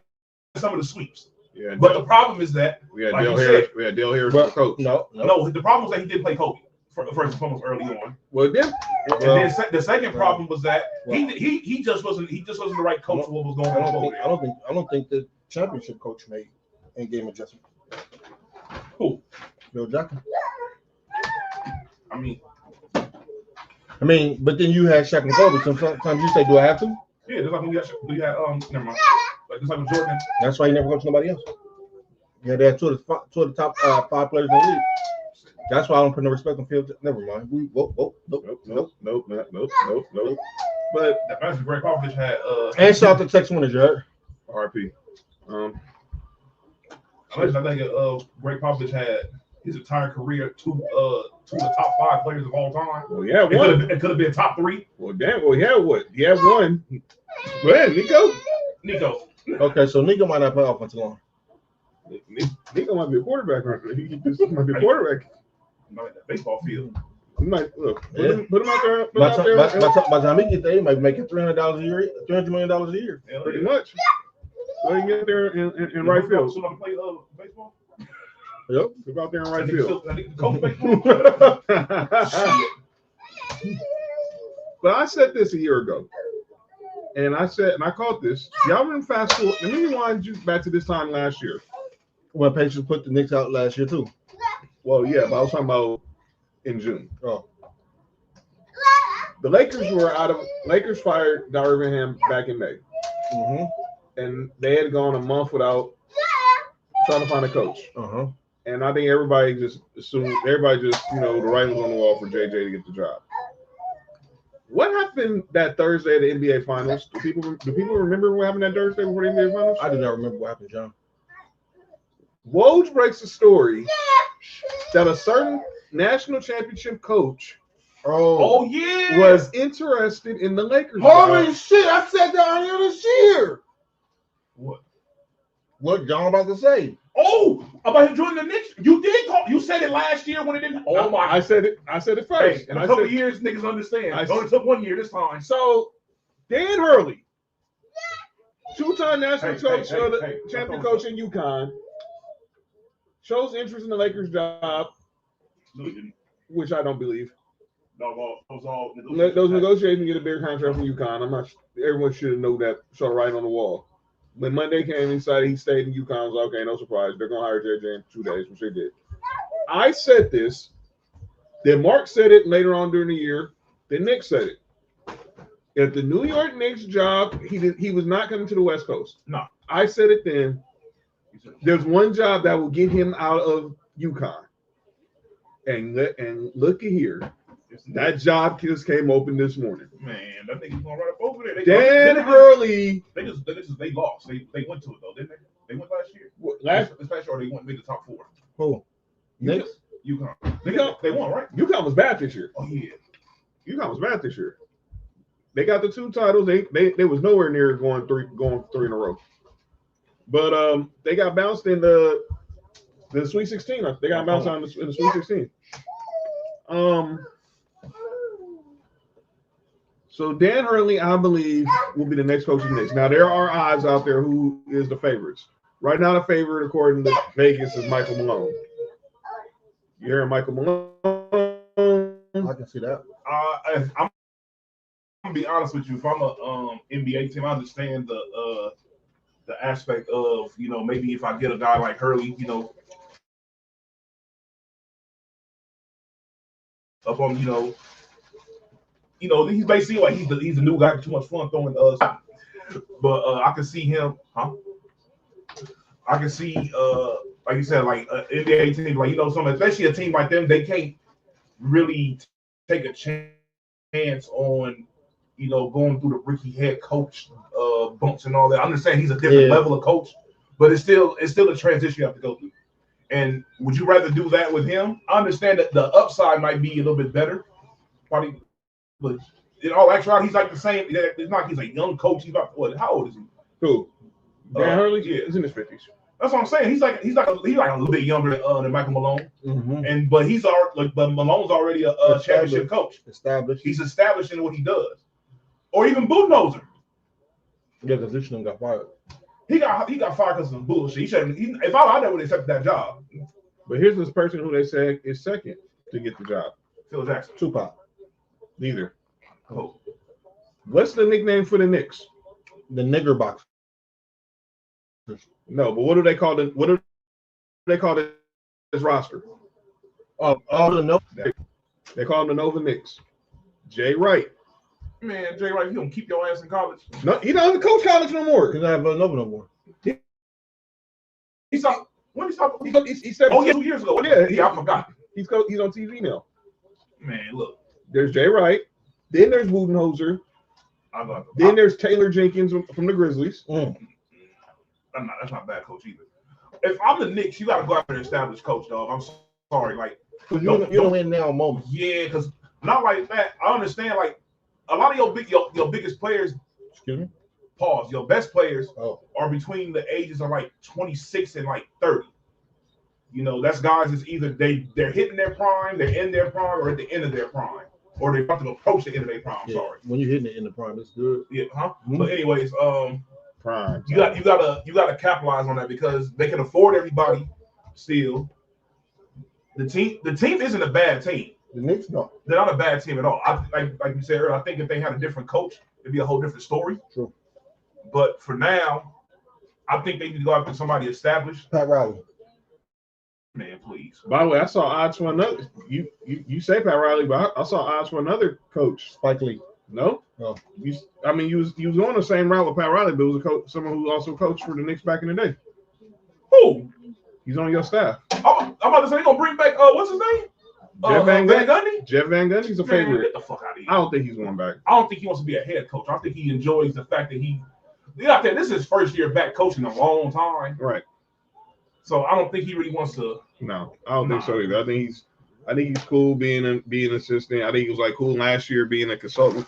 some of the sweeps. Yeah, but the problem is that we had like Dale Harris. We had Dale Harris as coach. No. The problem was that he did play Kobe first and foremost early on. Well, then, then the second problem was that he just wasn't the right coach for what was going on. I don't think the championship coach made in-game adjustment. Who? Bill Jackson. I mean, but then you had Shaq and Kobe. Sometimes you say, "Do I have to?" Yeah, just like when we had never mind. Like just like with Jordan. That's why he never coached nobody else. Yeah, they had two of the top 5 players in the league. That's why I don't put no respect on field. Never mind. Nope. But that's Greg Popovich had. And shout out to Texas winners, you heard? RP. I think Greg Popovich had his entire career two of the top 5 players of all time. Well, yeah, it could have been top 3. Well, damn. Well, yeah, what? He had one. Go ahead, Nico. Okay, so Nico might not play offense long. Nico might be a quarterback. He just might be a quarterback. Not at the baseball field. He might look. Put him out there. By the time he get there, he might make it $300 a year, $300 million a year. Yeah, pretty much. So he can get there in right field. Somebody play baseball. Yep. Go out there in right field. I think the coach baseball. But I said this a year ago. And I caught this. Y'all remember fast forward. Let me rewind you back to this time last year. When Patriots put the Knicks out last year too. Well, yeah, but I was talking about in June. Oh. The Lakers fired Darvin back in May. Mm-hmm. And they had gone a month without trying to find a coach. Uh-huh. And I think everybody just assumed the writing was on the wall for JJ to get the job. What happened that Thursday at the NBA Finals? Do people remember what happened that Thursday before the NBA Finals? I do not remember what happened, John. Woj breaks the story that a certain national championship coach was interested in the Lakers. Holy shit, I said that earlier this year. What John about to say? Oh, about him joining the Knicks. You did talk. You said it last year when it didn't. Oh my! I said it first. Hey, in a couple of years, niggas understand. It only took 1 year this time. So Dan Hurley, 2-time national coach, champion coach in UConn, shows interest in the Lakers job, which I don't believe. No, those negotiations get a bigger contract from UConn. I'm not. Everyone should know that. So right on the wall. When Monday came, he decided he stayed in UConn. I was like, okay, no surprise. They're going to hire JJ in 2 days, which they did. I said this. Then Mark said it later on during the year. Then Nick said it. If the New York Knicks job, he was not coming to the West Coast. No. I said it then. There's one job that will get him out of UConn. And look at here. That job just came open this morning. Man, that nigga's going right up over there. Dan Hurley. They lost. They went to it though, didn't they? They went last year. This past year, they went made the top 4. Who? Knicks. UConn. They won, right? UConn was bad this year. Oh yeah. UConn was bad this year. They got the 2 titles. They was nowhere near going three in a row. But they got bounced in the Sweet 16. They got bounced in the Sweet 16. So Dan Hurley, I believe, will be the next coach of the Knicks. Now there are odds out there who is the favorites. Right now, the favorite, according to Vegas, is Michael Malone. You hearing Michael Malone? I can see that. I'm gonna be honest with you. If I'm a NBA team, I understand the aspect of maybe if I get a guy like Hurley, up on he's basically like he's the new guy, too much fun throwing us. But I can see him, I can see like you said, like NBA team, like especially a team like them, they can't really take a chance on going through the rookie head coach bumps and all that. I understand he's a different level of coach, but it's still a transition you have to go through. And would you rather do that with him? I understand that the upside might be a little bit better, probably, but in all actuality, he's like the same. It's not like he's a young coach. He's about what? How old is he? Who? Dan Hurley? Yeah, he's in his 50s. That's what I'm saying. He's like a little bit younger than Michael Malone, but he's already but Malone's already a championship coach. Established. He's established in what he does. Or even Budenholzer. Yeah, because this got fired. He got fired because of some bullshit. He shouldn't. If I never would accept that job. But here's this person who they say is second to get the job. Phil Jackson. Tupac. Neither. Oh. What's the nickname for the Knicks? The nigger box. No, but what do they call this roster? No. They call them the Nova Knicks. Jay Wright. Man, Jay Wright, you don't keep your ass in college. No, he doesn't coach college no more. Because I have Nova no more. He stopped. When he stopped? He said, Oh, yeah, 2 years ago. Yeah, I forgot. He's on TV now. Man, look. There's Jay Wright. Then there's Budenholzer. Then there's Taylor Jenkins from the Grizzlies. That's not bad coach either. If I'm the Knicks, you got to go out there and establish coach, dog. I'm sorry. Like, you don't win now moment. Yeah, because not like that. I understand, like, a lot of your biggest players, excuse me, pause, your best players are between the ages of like 26 and like 30. You know, that's guys that's either they're hitting their prime, they're in their prime, or at the end of their prime, or they're about to approach the end of their prime. Yeah, sorry. when you're hitting it in the prime, it's good. Yeah, But anyways, prime. You gotta capitalize on that because they can afford everybody still. The team isn't a bad team. The Knicks, no. They're not a bad team at all. Like you said earlier, I think if they had a different coach, it'd be a whole different story. True. But for now, I think they need to go after somebody established. Pat Riley. Man, please. By the way, I saw odds for another. You say Pat Riley, but I saw odds for another coach. Spike Lee. No. No. You was on the same route with Pat Riley, but it was a coach, someone who also coached for the Knicks back in the day. Who? He's on your staff. I'm about to say they're gonna bring back what's his name? Jeff Van Gundy. Jeff Van Gundy's a favorite. Get the fuck out of here. I don't think he's going back. I don't think he wants to be a head coach. I think he enjoys the fact that he out there. This is his first year back coaching in a long time. Right. So I don't think he really wants to. No, I don't think so either. I think he's cool being an assistant. I think he was like cool last year being a consultant.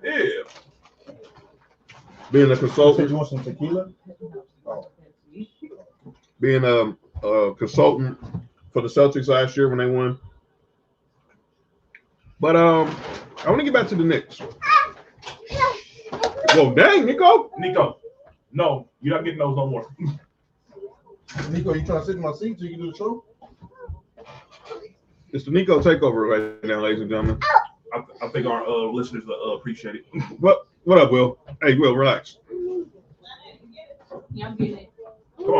Yeah. Being a consultant. You want some tequila? Oh. Being a consultant for the Celtics last year when they won. But I want to get back to the Knicks. Whoa, dang, Nico. No, you're not getting those no more. Nico, you trying to sit in my seat so you can do the show? It's the Nico takeover right now, ladies and gentlemen. I think our listeners appreciate it. What up, Will? Hey, Will, relax. Yeah, I'm getting it. Come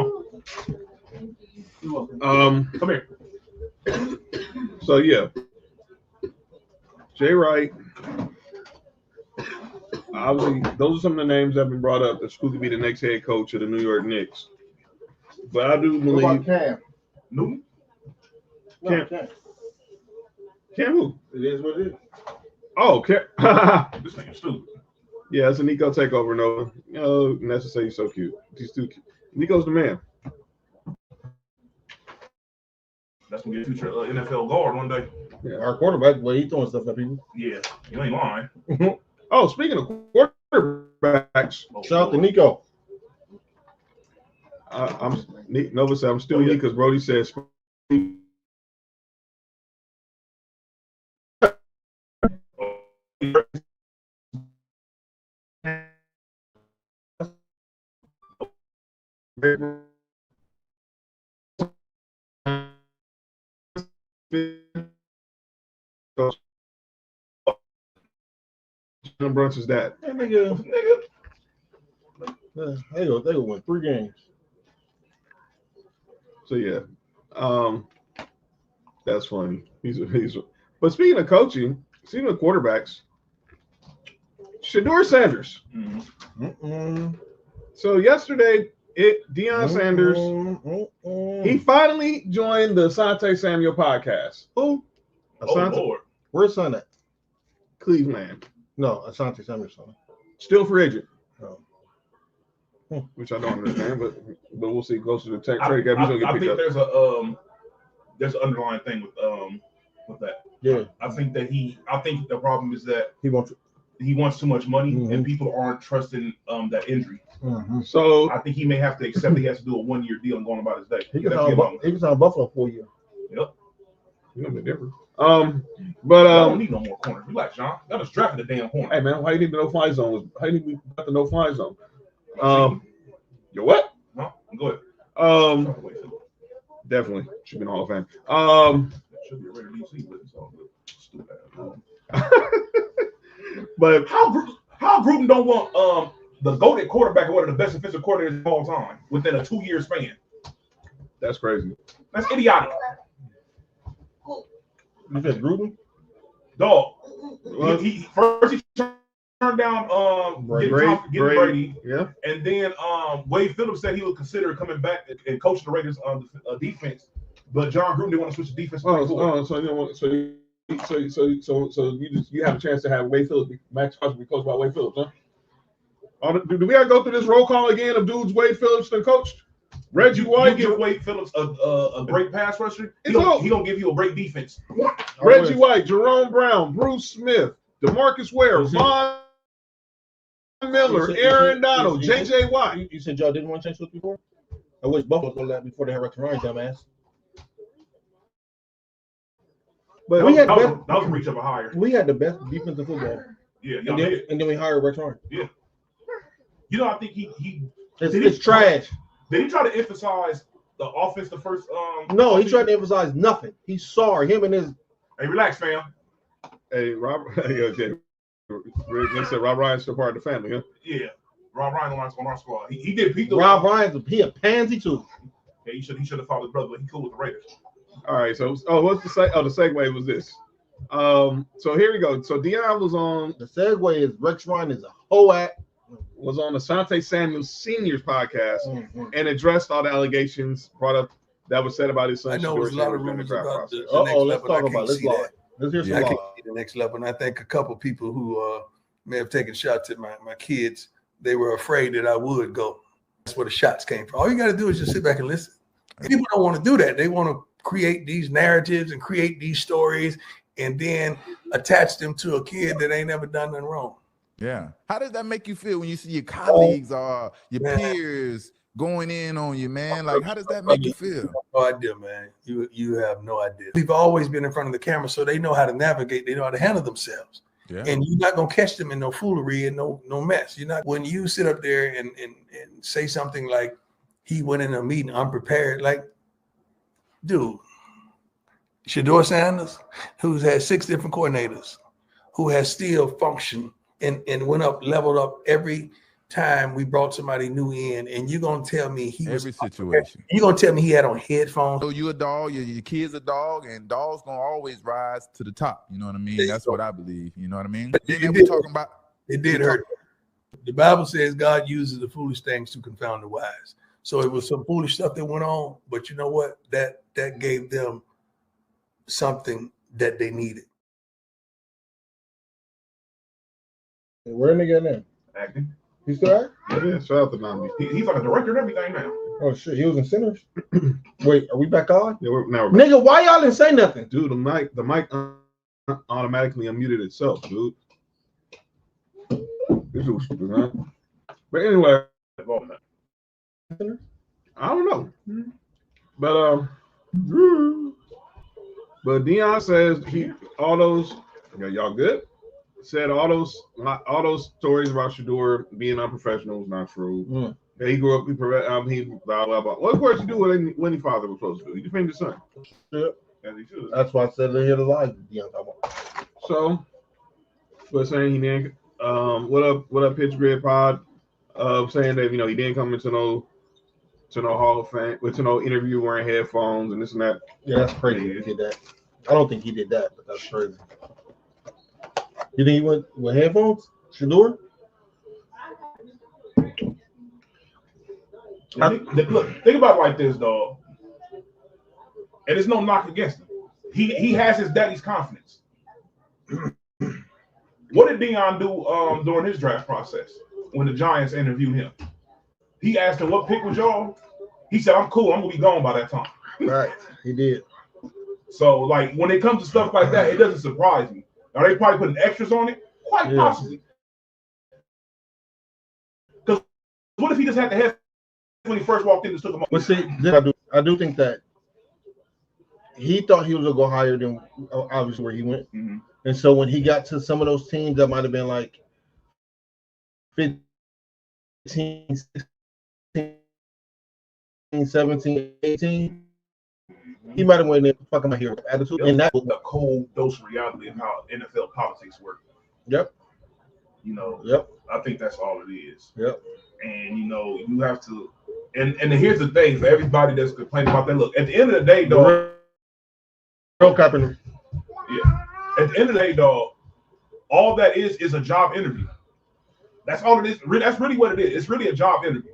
on. Come here. So yeah, Jay Wright. Obviously, those are some of the names that have been brought up that's who could be the next head coach of the New York Knicks. But I do believe. What about Cam? Newton? No, Cam who? It is what it is. Oh, Cam. This nigga's stupid. Yeah, it's a Nico takeover. No, necessarily so cute. He's too cute. Nico's the man. That's gonna be a future NFL guard one day. Yeah, our quarterback, well, he throwing stuff at people. Yeah, you ain't lying. Oh, speaking of quarterbacks, Oh, Shout out to Nico. Nova said I'm still here because Brody says. Brunch is that? Hey, nigga. They go win 3 games. So yeah, that's funny. He's. But speaking of coaching, speaking of quarterbacks, Shedeur Sanders. Mm-hmm. So yesterday, Deion Sanders, he finally joined the Asante Samuel podcast. Who? Asante, Lord. Where's son at? Cleveland, No, Asante Samuel's son. still free agent. Oh. Which I don't understand, but we'll see. Close to the tech I trade gap, he's gonna get think picked up. there's an underlying thing with that. Yeah, I think the problem is that he wants. he wants too much money, and people aren't trusting that injury. So I think he may have to accept he has to do a 1-year deal and going about his day. He can sign Buffalo for you. Yep. You know the difference. I don't need no more corners. Relax, John. Y'all just drafted the damn corner. Hey man, why you need the no-fly zone? How you need the no-fly zone? Your what? No, go ahead. Definitely should be in the Hall of Fame. Should be a regular DC, but it's all good. Stupid. But how Gruden don't want the goated quarterback and one of the best defensive coordinators of all time within a 2-year span? that's crazy. That's idiotic. You said Gruden? Dog. He turned down Brady. Yeah. And then Wade Phillips said he would consider coming back and coaching the Raiders on the defense, but John Gruden didn't want to switch the defense. So you have a chance to have Wade Phillips, Max Hutchinson be coached by Wade Phillips, huh? Do we gotta go through this roll call again of dudes Wade Phillips and coached? Reggie White give Wade Phillips a great pass rusher. He gonna give you a great defense. Reggie White, Jerome Brown, Bruce Smith, DeMarcus Ware, Von Miller, Aaron Donald, J.J. Watt. You said y'all didn't want to change this before? I wish Buffalo would let before they had Rex Ryan, dumbass. But that was a reach up a higher. We had the best defensive football. Yeah, and then we hired Rex Ryan. Yeah. You know, I think it's trash. Did he try to emphasize the offense the first? No, he tried to emphasize nothing. He's sorry. Him and his. Hey, relax, fam. Hey, Rob. Okay. They said Rob Ryan's still part of the family, huh? Yeah, Rob Ryan on our squad. He did. Rob Ryan's a pansy too. Yeah, he should have followed his brother, but he cool with the Raiders. All right. So, what's the segue was this? So here we go. So Deion was on. The segue is Rex Ryan is a hoe at. Was on Asante Samuel Sr.'s podcast and addressed all the allegations brought up that was said about his son. I know there's a lot of rumors about the let's talk about it. Let's hear some the next level. And I think a couple people who may have taken shots at my kids, they were afraid that I would go. That's where the shots came from. All you got to do is just sit back and listen. People don't want to do that. They want to create these narratives and create these stories and then attach them to a kid that ain't never done nothing wrong. Yeah. How does that make you feel when you see your colleagues or your peers going in on you, man? Like, how does that make you feel? No idea, man. You have no idea. We've always been in front of the camera, so they know how to navigate. They know how to handle themselves. Yeah. And you're not gonna catch them in no foolery and no mess. You're not. When you sit up there and say something like he went in a meeting unprepared, like, dude, Shedeur Sanders, who's had 6 different coordinators, who has still functioned and went up, leveled up every time we brought somebody new in, and you're gonna tell me every situation. You're gonna tell me he had on headphones. So you a dog, your kid's a dog, and dogs gonna always rise to the top. You know what I mean? That's what I believe. You know what I mean? Then we talking about it did hurt. The Bible says God uses the foolish things to confound the wise. So it was some foolish stuff that went on, but you know what? That gave them something that they needed. Where they get now? Acting. He's still acting? Yeah, shout out to Nami. He's like a director and everything now. Oh shit, he was in Sinners. Wait, are we back on? Yeah, we're nigga, why y'all didn't say nothing? Dude, the mic automatically unmuted itself, dude. This is stupid, huh? But anyway, I don't know. But Deion says y'all good? Said all those stories about Shedeur being unprofessional was not true. Yeah, he grew up. He blah blah blah. What course you do what any father was supposed to do? He defended his son. Yeah, as he should. That's why I said they hit a lie. So, but saying he didn't. What up, Pitch Grid Pod? Saying that he didn't come into no Hall of Fame, to no interview wearing headphones and this and that. Yeah, that's crazy. He did that. I don't think he did that, but that's crazy. You think he went with headphones? Shedeur? Look, think about it like this, dog. And there's no knock against him. He has his daddy's confidence. What did Deion do during his draft process when the Giants interviewed him? He asked him, what pick was y'all? He said, I'm cool. I'm going to be gone by that time. Right. He did. So, like, when it comes to stuff like that, it doesn't surprise me. Now, they probably putting extras on it, Quite possibly. Because what if he just had the head when he first walked in and took him off? But see, I do think that he thought he was gonna go higher than obviously where he went. Mm-hmm. And so when he got to some of those teams that might have been like 15, 16, 17, 18, he might have went in and fuck my hero attitude. And that was the cold dose reality of how NFL politics work. Yep. You know, Yep. I think that's all it is. Yep. And you know, you have to and here's the thing for everybody that's complaining about that. Look, at the end of the day, dog. Real Carpenter. Yeah. At the end of the day, dog, all that is a job interview. That's all it is. That's really what it is. It's really a job interview.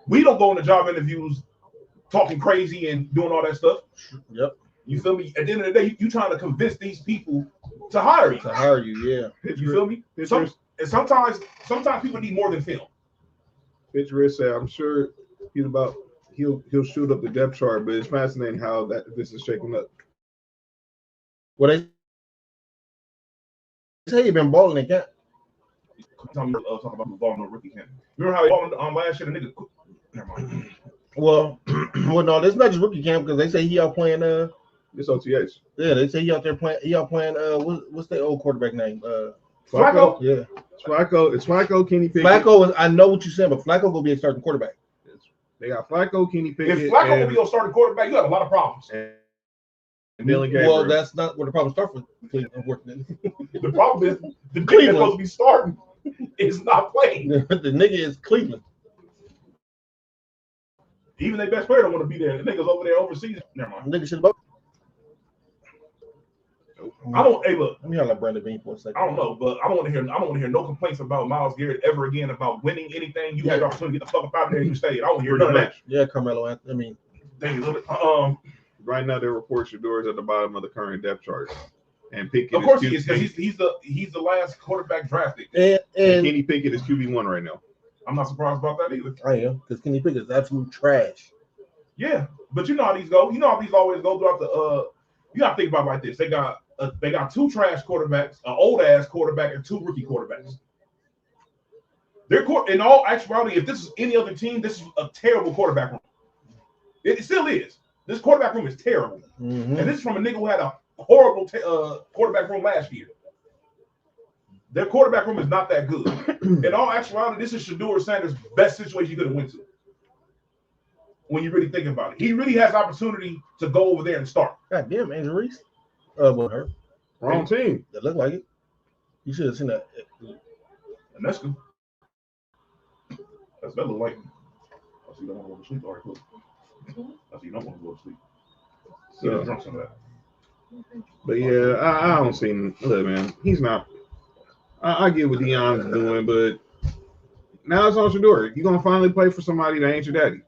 We don't go into job interviews talking crazy and doing all that stuff. Yep. You feel me? At the end of the day, you trying to convince these people to hire you. To hire you, yeah. You feel me? And sometimes people need more than film. Pitch Rich said, I'm sure he'll shoot up the depth chart, but it's fascinating how this is shaking up. Well, they say he been balling in camp. Talking about balling on rookie camp. Remember how he balled on last year? The nigga. Never mind. Well, no, that's not just rookie camp because they say he out playing. It's OTH. Yeah, they say he out there playing. He out playing. What's the old quarterback name? Flacco. Yeah, Flacco. It's Flacco, Kenny Pickett. Flacco is. I know what you're saying, but Flacco gonna be a starting quarterback. They got Flacco, Kenny Pickett. If Flacco will be your starting quarterback, you have a lot of problems. And Dylan Gabriel. Well, that's not where the problem starts with Cleveland, unfortunately. The problem is the nigga that's supposed to be starting is not playing. The nigga is Cleveland. Even their best player don't want to be there. The niggas over there overseas. Never mind. Nigga should have. I don't. Hey, look. Let me have Brandon Bean for a second. I don't know, but I don't want to hear no complaints about Myles Garrett ever again about winning anything. You had the opportunity to get the fuck up out of there. You stayed. I don't hear none of that. Yeah, Carmelo. I mean, thank you. Right now, they report Shedeur is at the bottom of the current depth chart, and Pickett. Of course, he is because he's the last quarterback drafted. And Kenny Pickett is QB1 right now. I'm not surprised about that either. I am because Kenny Pickett is absolute trash. Yeah, but you know how these go. You know how these always go throughout the. You got to think about it like this. They got two trash quarterbacks, an old ass quarterback, and two rookie quarterbacks. In all actuality, if this is any other team, this is a terrible quarterback room. It still is. This quarterback room is terrible, and this is from a nigga who had a horrible quarterback room last year. Their quarterback room is not that good. In all actuality, this is Shedeur Sanders' best situation he could have went to. When you really think about it, he really has opportunity to go over there and start. God damn, Angel Reese. What hurt? Wrong team. That looked like it. You should have seen that. And that's good. That look like. I see you don't want to go to sleep. All right, cool. I see you don't want to go to sleep. So you drunk some of that. But yeah, I don't see him. Look, man, he's not. I get what Deion's doing, but now it's on Shedeur. You're gonna finally play for somebody that ain't your daddy.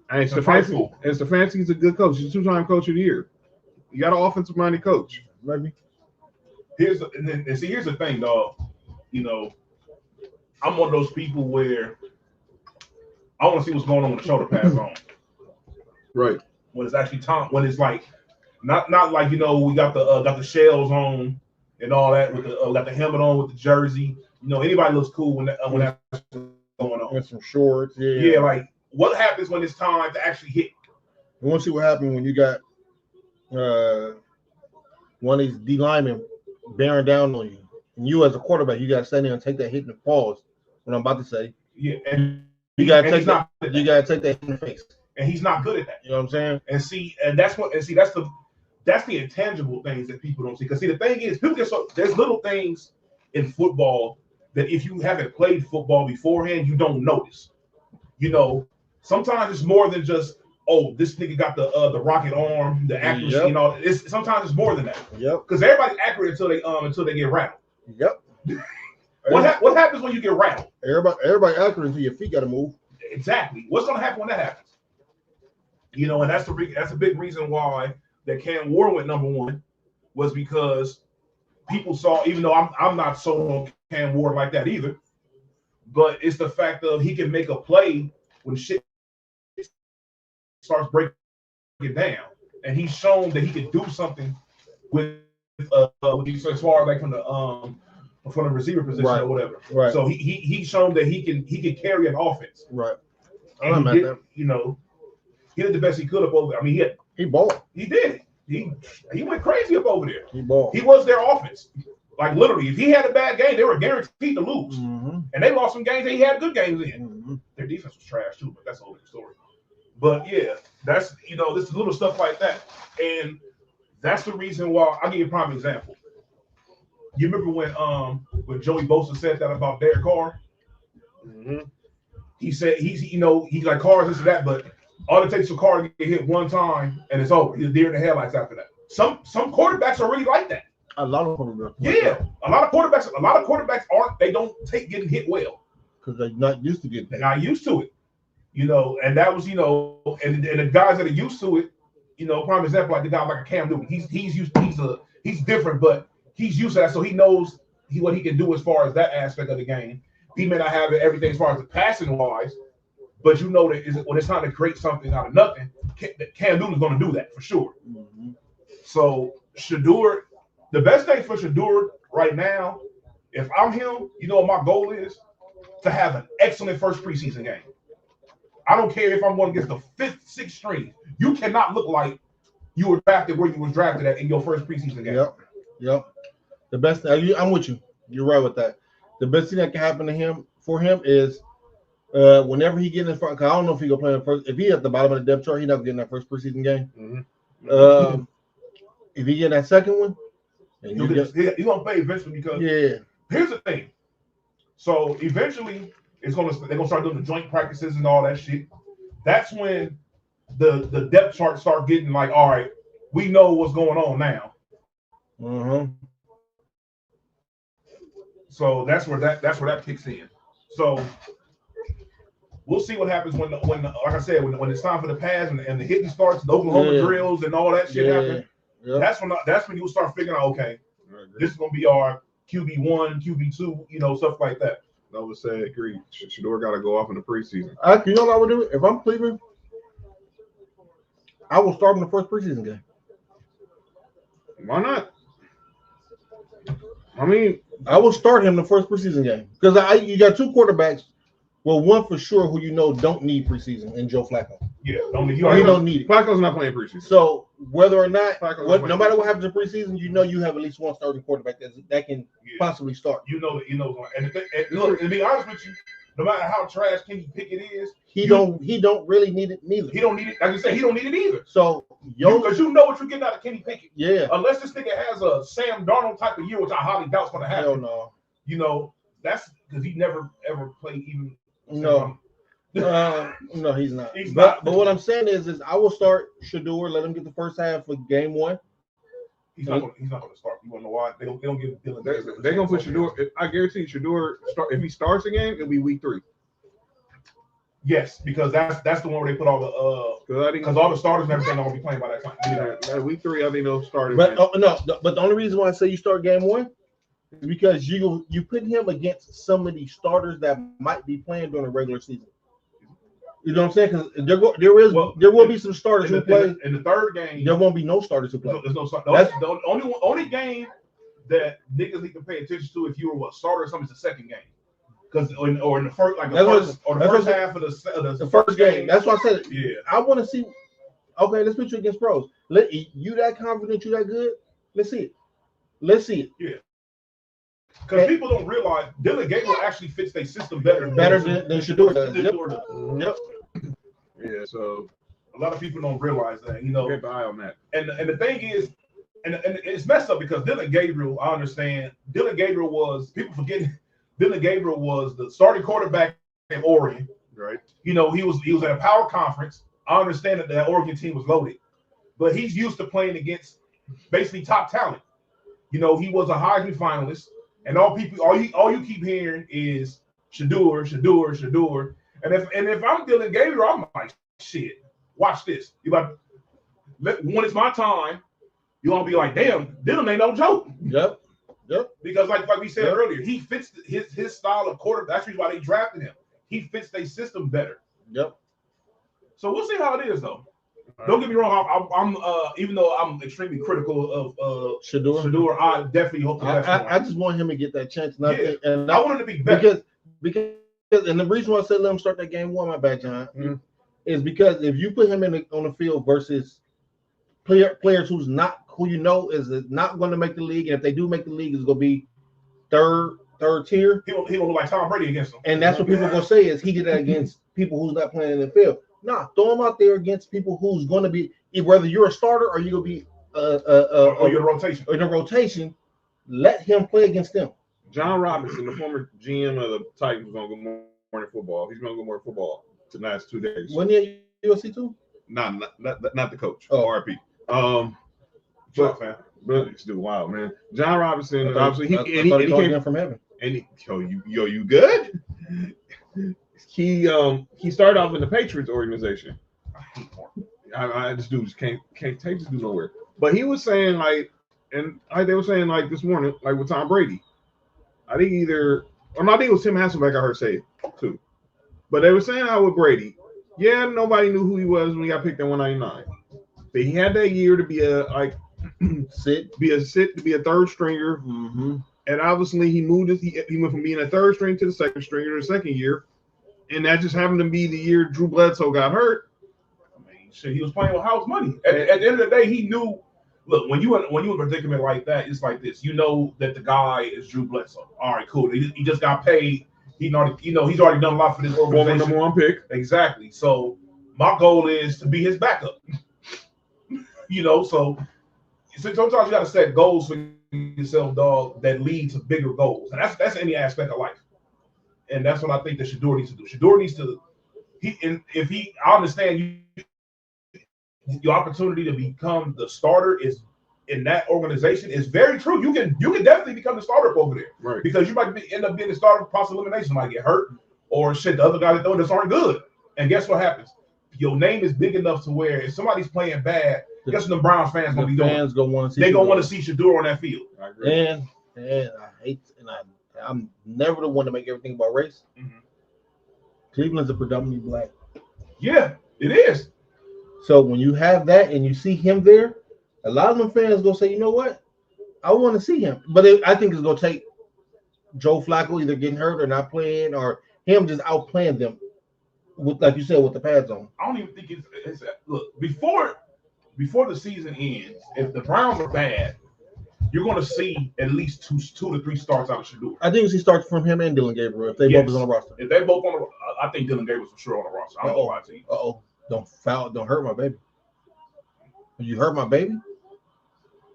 And Stefanski's a good coach. He's a 2-time coach of the year. You got an offensive-minded coach. Maybe. Here's the thing, dog. You know, I'm one of those people where I want to see what's going on with the shoulder pads on. Right. When it's actually time. When it's like not like we got the shells on and all that with got the helmet on with the jersey. Anybody looks cool when that's going on. With some shorts. Yeah. Yeah, like. What happens when it's time to actually hit? We want to see what happens when you got one of these D linemen bearing down on you. And you as a quarterback, you got to stand there and take that hit in the pause. What I'm about to say. Yeah, and you got to take that. You got to take that in the face. And he's not good at that. You know what I'm saying? That's the intangible things that people don't see. Because the thing is, there's little things in football that if you haven't played football beforehand, you don't notice. Sometimes it's more than just, this nigga got the rocket arm, the accuracy, and all. Sometimes it's more than that. Yep. Because everybody's accurate until they get rattled. Yep. What happens when you get rattled? Everybody accurate until your feet got to move. Exactly. What's going to happen when that happens? And that's a big reason why that Cam Ward went number one was because people saw. Even though I'm not so on Cam Ward like that either, but it's the fact of he can make a play when shit starts breaking down, and he's shown that he can do something with as far as like from from the receiver position Right. or whatever. Right. So he's shown that he can carry an offense. Right. And he did, you know, he did the best he could up over there. I mean, he balled. He did. He went crazy up over there. He balled. He was their offense. Like literally, if he had a bad game, they were guaranteed to lose. Mm-hmm. And they lost some games that he had good games in. Mm-hmm. Their defense was trash too, but that's a whole different story. But yeah, that's, you know, this is little stuff like that. And that's the reason why. I'll give you a prime example. You remember when Joey Bosa said that about Derek Carr? Mm-hmm. He said he's like Carr, this and that, but all it takes for Carr to get hit one time and it's over. He's deer in the headlights after that. Some quarterbacks are really like that. A lot of quarterbacks. Yeah, a lot of quarterbacks aren't. They don't take getting hit well because they're not used to getting. They're not used to it, you know. And that was, you know, and the guys that are used to it, you know, prime example like the guy like a Cam Newton. He's different, but he's used to that, so he knows what he can do as far as that aspect of the game. He may not have everything as far as the passing wise, but you know that when it's time to create something out of nothing, Cam Newton's going to do that for sure. Mm-hmm. So Shedeur, the best thing for Shedeur right now, if I'm him, you know what my goal is? To have an excellent first preseason game. I don't care if I'm going against the 5th, 6th string. You cannot look like you were drafted where you was drafted at in your first preseason game. Yep. The best thing, I'm with you. You're right with that. The best thing that can happen to for him is whenever he gets in front, because I don't know if he go play in first. If he at the bottom of the depth chart, he not getting that first preseason game. Mm-hmm. If he get that second one, he's gonna play eventually because here's the thing. So eventually they're gonna start doing the joint practices and all that shit. That's when the depth chart start getting like, all right, we know what's going on now. Mm-hmm. So that's where that kicks in. So we'll see what happens when like I said, when it's time for the pass and the hitting starts, the Oklahoma drills and all that shit happen. Yep. That's when you'll start figuring out, okay, this is gonna be our QB1, QB2, you know, stuff like that. I would say agree. Shedeur got to go off in the preseason. You know what I would do? If I'm Cleveland, I will start in the first preseason game. Why not? I mean, I will start him the first preseason game because you got two quarterbacks. Well, one for sure who you know don't need preseason, and Joe Flacco. Yeah, he don't need it. Flacco's not playing preseason. So whether or not, no matter what happens in preseason, you know you have at least one starting quarterback that can possibly start. You know, and look, to be honest with you, no matter how trash Kenny Pickett is, he don't really need it neither. He don't need it. Like you said, he don't need it either. So because you know what you're getting out of Kenny Pickett. Yeah. Unless this nigga has a Sam Darnold type of year, which I highly doubt is going to happen. Hell no. You know, that's because he never ever played even. No. No, he's not. But what I'm saying is I will start Shedeur, let him get the first half for game one. He's not going to start. You want to know why? They don't give Dylan. They're going to put Shedeur. I guarantee you, Shedeur if he starts the game, it'll be week 3. Yes, because that's the one where they put all the because all the starters and everything are going to be playing by that time. Yeah, week 3, I think they'll start. But but the only reason why I say you start game one is because you put him against some of these starters that might be playing during the regular season. You know what I'm saying? Because there will be some starters who play in the third game. There won't be no starters who play. There's no starters. That's the only game that niggas need to pay attention to if you were a starter or something is the second game. Because in the first half of the first game. That's why I said yeah. I want to see. Okay, let's put you against pros. You that confident? You that good? Let's see it. Yeah. Because people don't realize Dylan Gabriel actually fits their system better than Shedeur does. Yep. Yeah, so a lot of people don't realize that, you know. Keep an eye on that. And the thing is, and it's messed up because Dylan Gabriel, I understand. Dylan Gabriel was the starting quarterback in Oregon. Right. You know, he was at a power conference. I understand that Oregon team was loaded, but he's used to playing against basically top talent. You know, he was a Heisman finalist. And all you keep hearing is Shedeur. And if I'm Dylan Gabriel, I'm like, shit, watch this. When it's my time, you're gonna be like, damn, Dylan ain't no joke. Yep. Because like we said earlier, he fits his style of quarterback. That's the reason why they drafted him. He fits their system better. Yep. So we'll see how it is though. Don't get me wrong. I'm even though I'm extremely critical of Shedeur, I definitely hope the best. I just want him to get that chance. And I want him to be better because and the reason why I said let him start that game one, my bad, John, is because if you put him on the field versus players who you know is not going to make the league, and if they do make the league, it's going to be third tier. He will look like Tom Brady against them. And that's what people are going to say is he did that against people who's not playing in the field. Nah, throw him out there against people who's going to be, whether you're a starter or you're going to be or you're in a rotation. Let him play against them. John Robinson, the former GM of the Titans, was on Good Morning Football. He's going to Good Morning Football tonight. 2 days. Wasn't he at USC too? Not the coach. Oh, RP. But it's still wild, man. John Robinson, obviously, he came from heaven. And you good? He started off in the Patriots organization. I this dude just can't take this dude nowhere. But he was saying they were saying this morning, with Tom Brady. I think it was Tim Hasselbeck I heard say it too. But they were saying how with Brady, nobody knew who he was when he got picked at 199. But he had that year to be a third stringer. Mm-hmm. And obviously he moved he went from being a third string to the second stringer the second year. And that just happened to be the year Drew Bledsoe got hurt. I mean, shit, he was playing with house money. At the end of the day, he knew. Look, when you in a predicament like that, it's like this. You know that the guy is Drew Bledsoe. All right, cool. He just got paid. He's already done a lot for this organization. Number one pick. Exactly. So my goal is to be his backup. So sometimes you got to set goals for yourself, dog, that lead to bigger goals, and that's any aspect of life. And that's what I think that Shedeur needs to do. Shedeur needs to. I understand your opportunity to become the starter is in that organization is very true. You can definitely become the starter over there, right? Because you might end up being the starter cross elimination, might get hurt or shit. The other guys that just aren't good. And guess what happens? Your name is big enough to where if somebody's playing bad, guess what the Browns fans gonna be doing? Fans gonna want to see. They're gonna want to see Shedeur on that field. I agree. And I hate, and I'm never the one to make everything about race. Mm-hmm. Cleveland's a predominantly black. Yeah, it is. So when you have that and you see him there, a lot of them fans gonna say, you know what, I want to see him. But I think it's gonna take Joe Flacco either getting hurt or not playing, or him just outplaying them with, like you said, with the pads on. I don't even think it's look before the season ends. If the Browns are bad, you're going to see at least two to three starts out of Shedeur. I think he starts from him and Dylan Gabriel if they both is on the roster. If they both on the, I think Dylan Gabriel's for sure on the roster. I don't know why to you. Don't hurt my baby. You hurt my baby?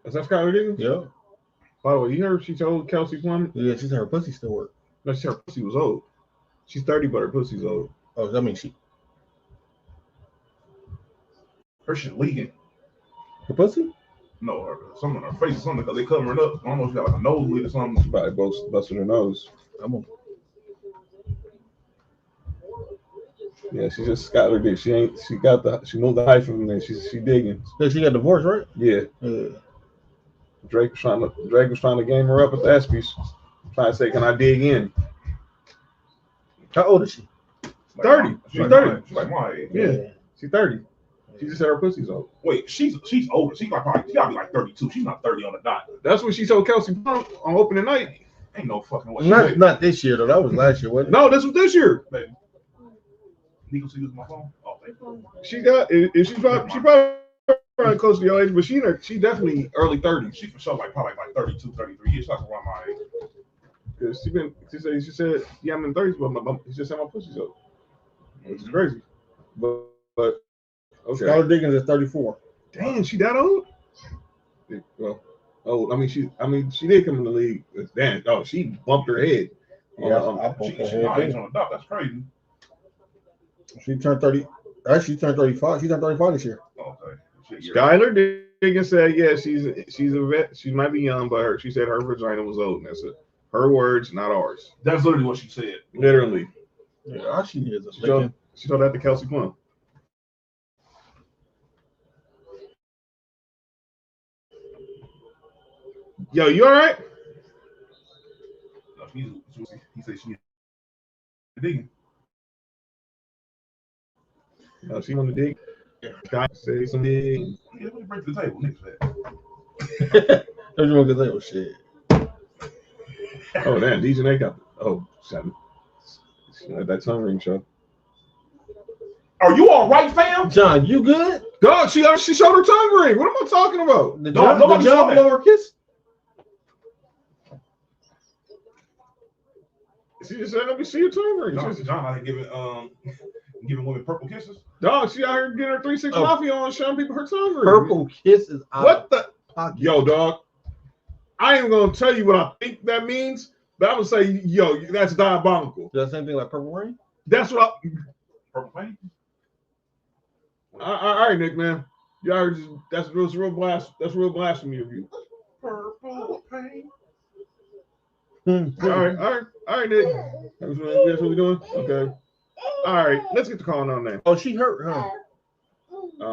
Is that Skylar Diggins? Yeah. By the way, you heard she told Kelsey Plum? Yeah, she said her pussy still work. No, she said her pussy was old. She's 30, but her pussy's old. Oh, that means her shit leaking. Her pussy? No, something on her face or something because they covering it up. I don't know if she got like a nosebleed or something. She probably busted her nose. Yeah, she just got her dick. She moved the hyphen from there. She digging. So she got divorced, right? Yeah. Drake was trying to game her up at the ESPYs. Trying to say, can I dig in? How old is she? 30. She's 30. She's like my age. Yeah. She's 30. She just said her pussy's old. Wait, she's older. She gotta be like 32. She's not 30 on the dot. That's what she told Kelsey Plum on opening night. Ain't no fucking way. Not this year though. That was last year, wasn't it? No, this was this year. Baby. Legal to use my phone. Oh, thank you. She probably close to your age, but she definitely early 30s. She for sure probably 32, 33 years. She's like around my age. Cause she said yeah, I'm in 30s, but she just said my pussy's old, which is crazy. But okay. Skylar Diggins is 34. Damn, she that old? Well, old. I mean, she did come in the league. Damn, she bumped her head. Yeah, I bumped her head. On the dot. That's crazy. She turned 30. Actually, she turned 35. She turned 35 this year. Okay. Skylar Diggins said, yeah, she's a vet. She might be young, but she said her vagina was old. And that's it. Her words, not ours. That's literally what she said. Literally. Yeah, she is. She told that to Kelsey Plum. Yo, you all right? No, he said she's digging. She want to dig. God say something. Yeah, what you bring to the table, niggas? Everyone can say, "Oh shit." Oh damn, DJ they got. Oh, seven. That tongue ring show. Are you all right, fam? John, you good? Dog, she showed her tongue ring. What am I talking about? The No, John, nobody the saw John that. blow her kiss? She just said, "Let me see your tongue ring." John out here giving women purple kisses. Dog, she out here getting her 3-6 Oh. mafia on, showing people her tongue ring. Purple kiss is out. What the? Pocket. Yo, dog. I ain't gonna tell you what I think that means, but I'm gonna say, yo, that's diabolical. Is that the same thing like purple rain? That's what Purple pain? all right, Nick, man. You already just that's real blasphemy of you. Purple pain. All right, Nick. That's what we doing? Okay. All right, let's get to calling on name. Oh, she hurt, huh?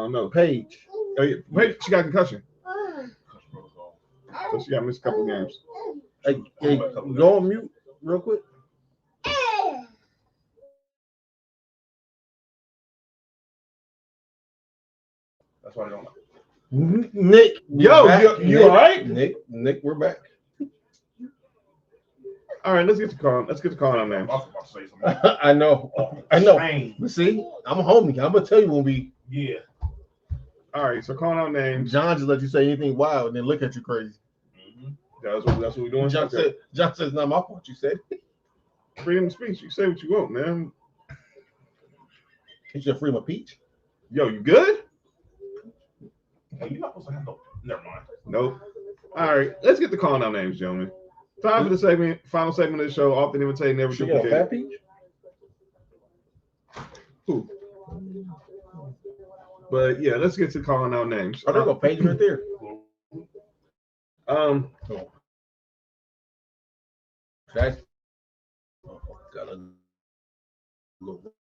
No. Paige. Oh, yeah. Wait, she got concussion. So she got missed a couple games. Hey, go on mute real quick. That's why they don't like it. Nick, Yo, back. you all right? Nick, we're back. All right, let's get to calling on I names. was about to say something. I know. Pain. But see, I'm a homie. I'm gonna tell you when we. Yeah. All right, so calling on names. John just let you say anything wild and then look at you crazy. Mm-hmm. That's what we're doing. John said, "It's not my fault." You said. Freedom of speech. You say what you want, man. It's your freedom of peach. Yo, you good? Hey, you're not supposed to have no. Never mind. Nope. All right, let's get the calling out names, gentlemen. Time for the final segment of the show. Often imitating, never She got a duplicate. fat peach. Who? But yeah, let's get to calling out names. Oh, there's a page right there. That's. Oh, got a little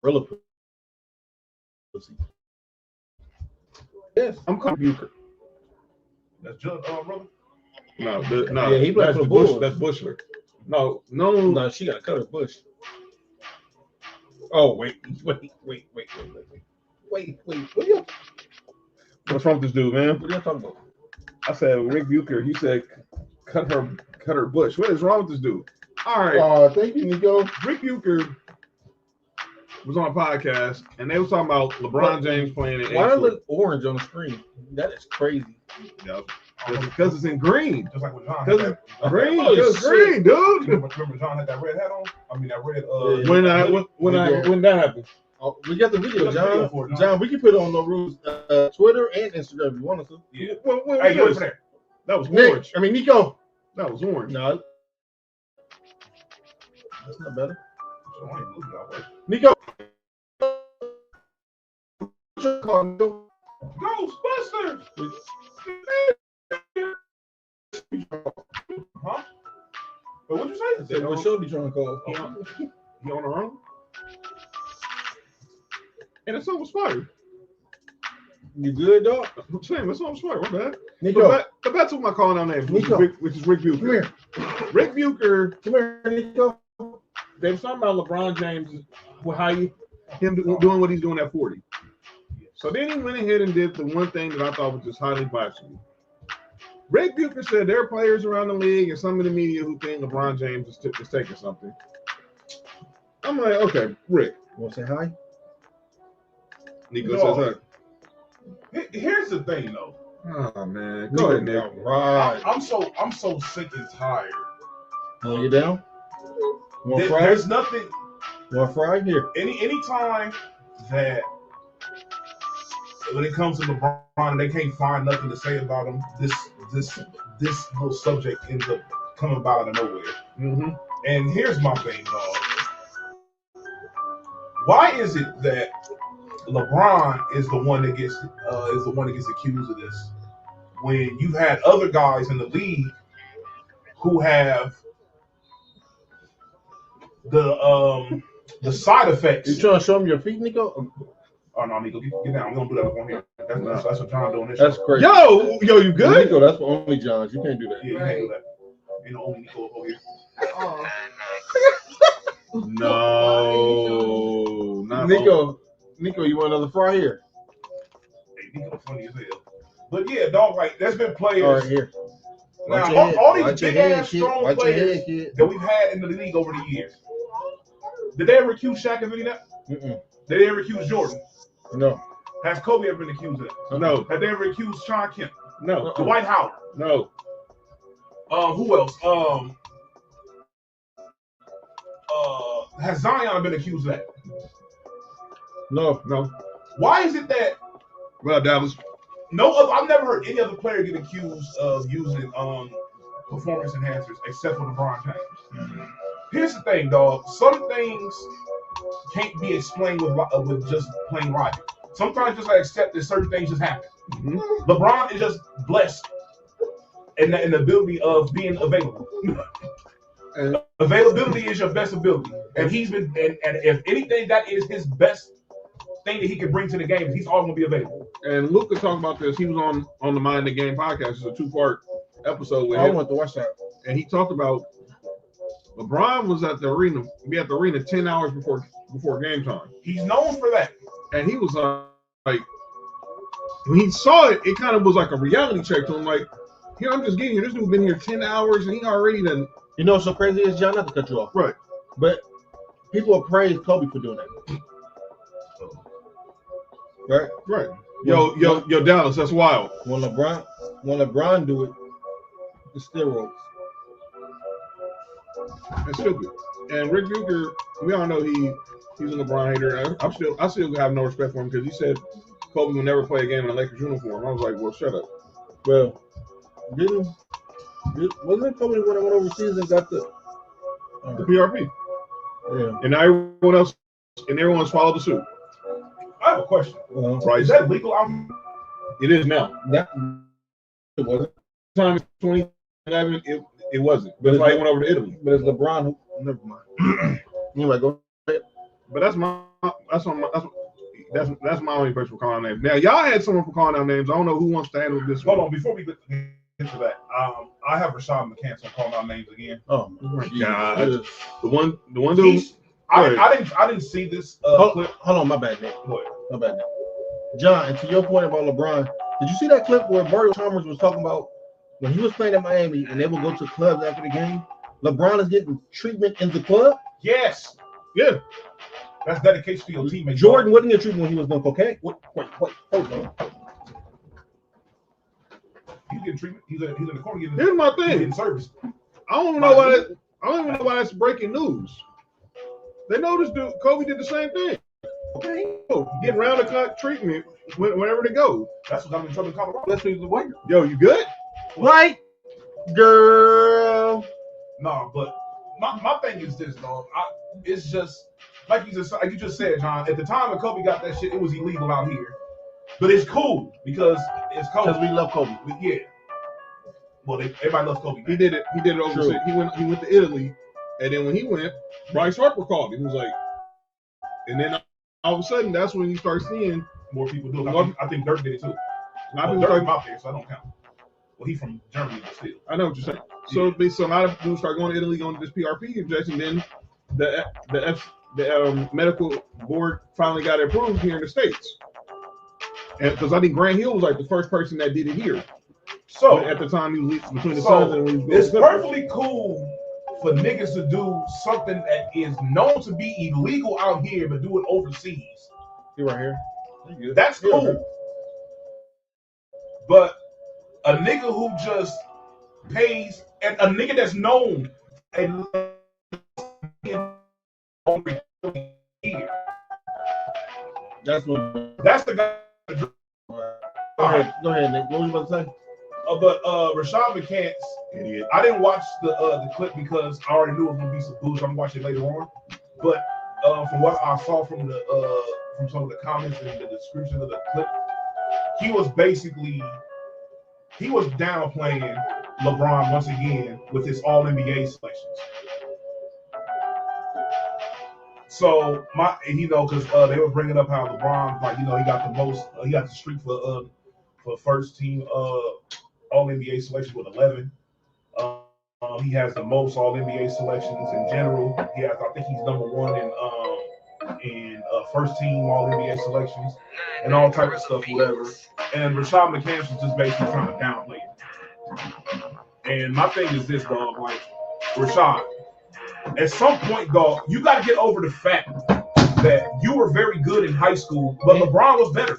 gorilla pussy. Yes. I'm calling Bucher. That's just brother. No, Yeah, he plays that's for the Bush. Bulls. That's Bushler. No. No, she got to cut her bush. Oh, wait. What are you What's wrong with this dude, man? talking about? I said Rick Bucher. He said cut her bush. What is wrong with this dude? All right. Oh, thank you, Nico. Rick Bucher was on a podcast and they was talking about LeBron James playing in Why does it A2. look orange on the screen? That is crazy. Yeah. Because it's in green. Just like when John had Because that. it's green. Oh, It's shit. green, dude. Remember John had that red hat on? I mean that red When that happened. Oh, we got the video, Got the video John. for it, John. John, we can put it on No Rules Twitter and Instagram if you want us to. Yeah. What Hey, get was over there. that was Nick, orange. I mean Nico. That was orange. No, that's not better. So I ain't blue, y'all, wait. Nico. Ghostbusters! Huh? But what'd you say? What show did you trying to call? He on her own. And that song was fire. You good, dog? I'm saying that song was fire. My bad. Nico, But back to my calling out name, which is Rick Bucher. come here. Rick Bucher. Come here, Nico. They were talking about LeBron James, him doing what he's doing at 40. So then he went ahead and did the one thing that I thought was just highly blasphemy. Rick Bucher said there are players around the league and some in the media who think LeBron James is taking something. I'm like, okay, Rick. You want to say hi? Nico No. says Here's the thing, though. hi. Oh man, go ahead, Nick. Right. I'm so sick and tired. Want you down? Want fries? There's nothing. Want fry? Here. Any time that when it comes to LeBron, they can't find nothing to say about him. This little subject ends up coming about out of nowhere. Mm-hmm. And here's my thing, dog. Why is it that LeBron is the one that gets accused of this when you've had other guys in the league who have the side effects? You trying to show him your feet, Nico? Oh no, Nico, get down. We don't do that up on here. That's what John doing this. That's show. crazy. Yo, you good? Nico, that's for only Johns. You can't do that. Yeah, you can't do that. Ain't no only Nico up over here. Oh. No, not Nico, Nico, you want another fry here? Hey, Nico funny as hell. But yeah, dog, like there's been players. All right, here. Now, all these big ass strong players that we've had in the league over the years. Did they ever accuse Shaq of any of that? Mm-mm. Did they ever accuse Jordan? No. Has Kobe ever been accused of that? No. Have they ever accused Sean Kemp? No. Dwight Howard? No. Who else? Has Zion been accused of that? No. Why is it that Well, Dallas. I've never heard any other player get accused of using performance enhancers except for LeBron James? Here's the thing, dog. Some things can't be explained with just plain logic. Sometimes just accept that certain things just happen. Mm-hmm. LeBron is just blessed in the ability of being available. And Availability is your best ability, and he's been and if anything, that is his best thing that he can bring to the game. He's always gonna be available. And Luke could talk about this. He was on the Mind the Game podcast. It's a 2-part episode with I him, want to watch that. and he talked about LeBron was at the arena. Be at the arena 10 hours before game time, He's known for that. and he was like, when he saw it, it kind of was like a reality check to him. Like, here, I'm just getting here. This dude been here 10 hours, and he already done. You know what's so crazy is, John, not to cut you off. Right. But people praise Kobe for doing that. Right. Yo, Dallas, that's wild. When LeBron do it, it's steroids. That's stupid. And Rick Bucher, we all know he's a LeBron hater. I still have no respect for him because he said Kobe will never play a game in a Lakers uniform. I was like, well, shut up. Well, wasn't it Kobe when I went overseas and got the PRP? Yeah. And everyone's followed the suit. I have a question. Right? Is that legal out here? It is now. That it wasn't. Time in 2011, it wasn't. That's why he went over to Italy. But it's LeBron who. Never mind. Anyway, go. But that's my only person for calling names. Now y'all had someone for calling out names. I don't know who wants to handle this. Hold on, before we get to that, I have Rashad McCants on calling out names again. Oh my God. The one dude. I didn't see this clip. Hold on, my bad, Nick. What? My bad, Nick. John, and to your point about LeBron, did you see that clip where Mario Chalmers was talking about when he was playing at Miami and they would go to clubs after the game? LeBron is getting treatment in the club. Yes. Yeah. That's dedication to your teammate. Jordan wasn't getting treatment when he was doing cocaine. Wait, hold on. He's getting treatment. He's in the corner getting. Here's my He's thing. getting service. I don't even know why that's breaking news. They know this dude. Kobe did the same thing. Okay, getting round the clock treatment whenever they go. That's what got him in trouble in Colorado. Let's leave the white. Yo, you good? White girl. No, but my thing is this, dog. It's just like you just said, John. At the time when Kobe got that shit, it was illegal out here. But it's cool because it's Kobe. Because we love Kobe. Yeah. Well, everybody loves Kobe. He did it overseas. He went to Italy, and then when he went, Bryce Harper called him. He was like, and then all of a sudden, that's when you start seeing more people do it. I think Dirk did it too. A lot of people Dirk start, from out there, so I don't count. Well, he's from Germany, but still. I know what you're saying. So a lot of people start going to Italy, going to this PRP injection. Then the medical board finally got it approved here in the States. And because I think Grant Hill was like the first person that did it here. So at the time he was between the Suns and when he was it's perfectly cool for niggas to do something that is known to be illegal out here, but do it overseas. You're right here. That's cool. But a nigga who just pays, and a nigga that's known and here. That's the guy. Go ahead, Nick. What were you about to say? But Rashad McCants, idiot. I didn't watch the clip because I already knew it was gonna be some bullshit. I'm gonna watch it later on. But from what I saw from some of the comments and the description of the clip, he was downplaying LeBron once again with his All NBA selections. So because they were bringing up how LeBron, he got the streak for first team All NBA selections with 11. He has the most All NBA selections in general. I think he's number one in first team All NBA selections and all type of stuff, whatever. And Rashad McCants was just basically trying to downplay it. And my thing is this, dog. Like Rashad, at some point, dog, you got to get over the fact that you were very good in high school, but LeBron was better.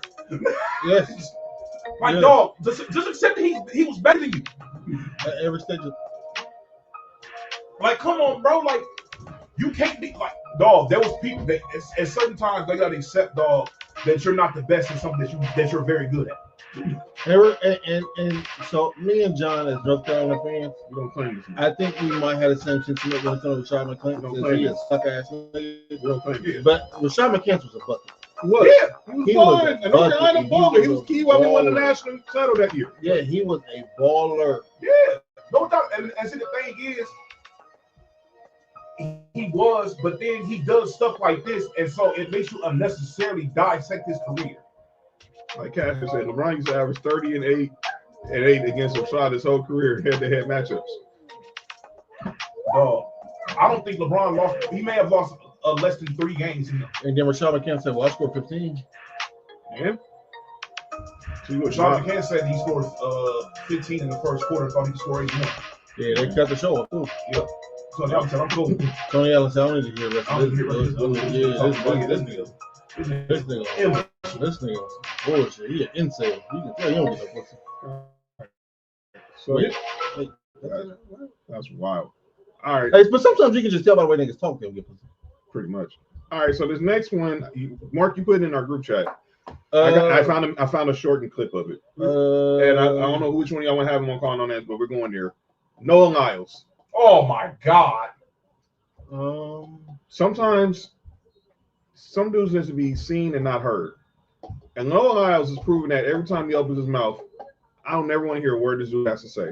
Yes. Like, dog, just accept that he was better than you. At every stage of... Like, come on, bro. Like, you can't be like, dog. There was people that at certain times they gotta accept, dog, that you're not the best in something that you're very good at. And so me and John as North Carolina fans, We don't claim this. I think we might have the same sentiment when it comes to Rashad McCants because he is suck ass nigga. We don't claim this. But Rashad McCants was a bucket. What? Yeah, He was balling. And North Carolina baller. He was key when we won the baller. national title that year. Yeah, he was a baller. yeah. No doubt. And see, the thing is, he was, but then he does stuff like this, and so it makes you unnecessarily dissect his career. Like Cash said, LeBron used to average 30 and 8 against Rashad his whole career, head-to-head matchups. Dog, I don't think LeBron lost. He may have lost less than 3 games. And then Rashad McCants said, well, I scored 15. Yeah. Rashad McCants said he scored 15 in the first quarter. Thought he could score 81. Yeah, they cut the show up, too. Yep. So y'all said I'm cool. Tony Allen said, I don't need to hear the rest I of don't this. hear This nigga was bullshit. He an incel. You can tell he don't get no pussy. So Wait. that's wild. All right, Hey, but sometimes you can just tell by the way niggas talk they don't get pussy. pretty much. All right, so this next one, Mark, you put it in our group chat. I found a shortened clip of it, and I don't know which one y'all want to have him on calling on that, but we're going there. Noah Lyles. Oh my God. Sometimes some dudes need to be seen and not heard. And Noah Lyles has proven that every time he opens his mouth, I don't never want to hear a word this dude has to say.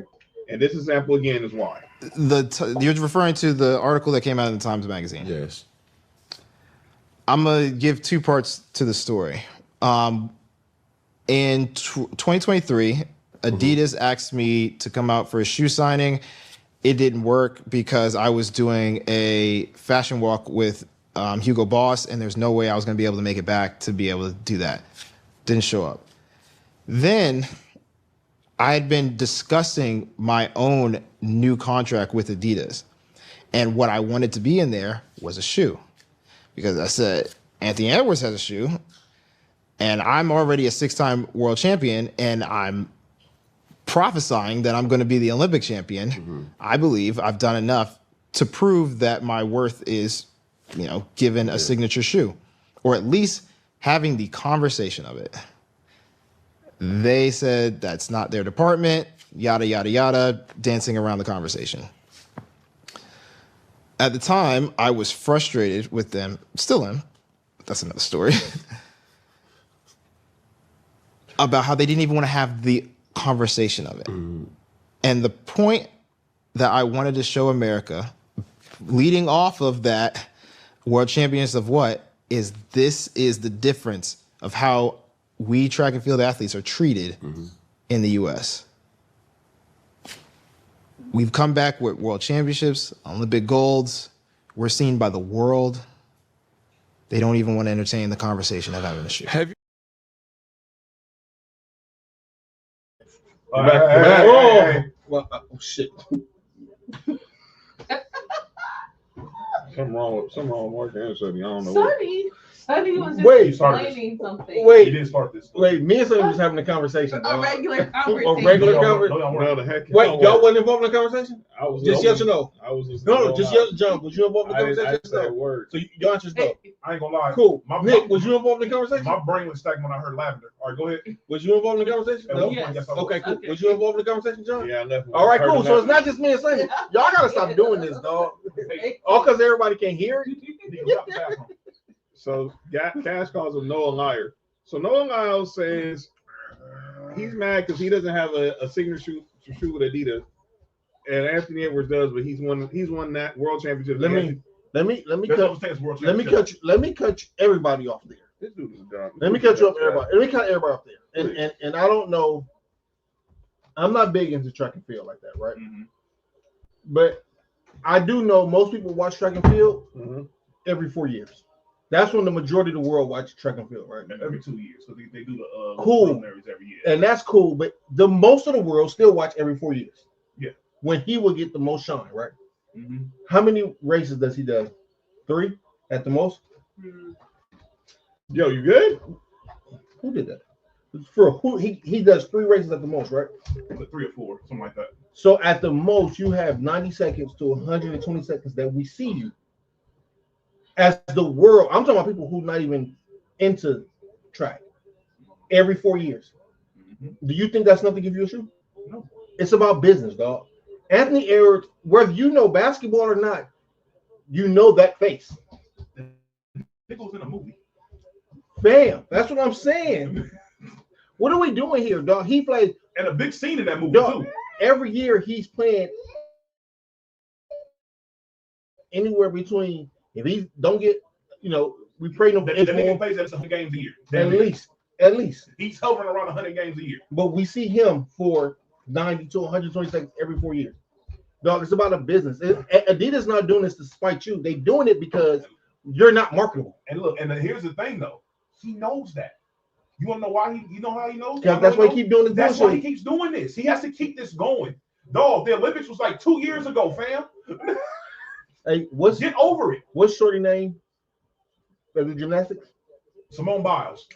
And this example again is why. You're referring to the article that came out in the Times Magazine. Yes. I'm gonna give 2 parts to the story. In 2023, Adidas asked me to come out for a shoe signing. It didn't work because I was doing a fashion walk with Hugo Boss, and there's no way I was going to be able to make it back to be able to do that. Didn't show up. Then I had been discussing my own new contract with Adidas, and what I wanted to be in there was a shoe, because I said Anthony Edwards has a shoe, and I'm already a 6-time world champion, and I'm prophesying that I'm going to be the Olympic champion. Mm-hmm. I believe I've done enough to prove that my worth is, given a signature shoe, or at least having the conversation of it. They said that's not their department, yada, yada, yada, dancing around the conversation. At the time, I was frustrated with them, still am, but that's another story, about how they didn't even want to have the conversation of it. Mm. And the point that I wanted to show America, leading off of that world champions of what, is this is the difference of how we track and field athletes are treated in the U.S. We've come back with world championships, Olympic golds. We're seen by the world. They don't even want to entertain the conversation of having a shoe. Hey. Well, shit. Something wrong with Mark Anderson. I don't know. Sonny was just Wait, explaining something. Wait, He didn't start this. Wait, me and Sonny was having a conversation. A regular A conversation. regular conversation. No, the heck. Wait, y'all wasn't involved in the conversation? I was Just yes or no? I was just No, just yes, John. Was you involved in the I conversation? didn't say a word. So y'all just know. I ain't gonna lie. Cool. My- Nick, my- was you involved in the conversation? My brain was stacking when I heard lavender. All right, go ahead. Was you involved in the conversation? At No. one point, yes, I was. Okay, cool. Okay. Was you involved in the conversation, John? Yeah, I left. All right, cool. So it's not just me and Sonny. Y'all gotta stop doing this, dog. All because everybody can't hear it. So Cash calls him Noah liar. So Noah Lyles says he's mad because he doesn't have a signature shoe with Adidas, and Anthony Edwards does, but he's won that world championship. Let me cut everybody off there. This dude is dumb. Let me cut you up, everybody. Let me cut everybody off there. And I don't know. I'm not big into track and field like that, right? Mm-hmm. But I do know most people watch track and field every 4 years. That's when the majority of the world watch track and field, right? Every 2 years, so they do the Cool. preliminaries every year. And that's cool, but the most of the world still watch every 4 years. Yeah. When he will get the most shine, right? Mm-hmm. How many races does he do? 3 at the most? Yo, you good? Who did that? For who he does 3 races at the most, right? Like 3 or 4, something like that. So at the most, you have 90 seconds to 120 seconds that we see you. As the world, I'm talking about people who not even into track every 4 years. Mm-hmm. Do you think that's enough to give you a shoe? No. It's about business, dog. Anthony Edwards, whether you know basketball or not, you know that face. It goes in a movie. Bam. That's what I'm saying. What are we doing here, dog? He plays. And a big scene in that movie, Dog, too. every year he's playing anywhere between, if he don't get, we pray no That nigga plays at 100 games a year. At least. He's hovering around 100 games a year. But we see him for 90 to 120 seconds every 4 years. Dog, it's about a business. Adidas not doing this to spite you. They doing it because you're not marketable. And look, and here's the thing, though. He knows that. You want to know why? You know how he knows? Because that's why he keep doing this. That's why he keeps doing this. He has to keep this going. Dog, the Olympics was like 2 years ago, fam. Hey, get over it. What's shorty name? For the gymnastics? Simone Biles.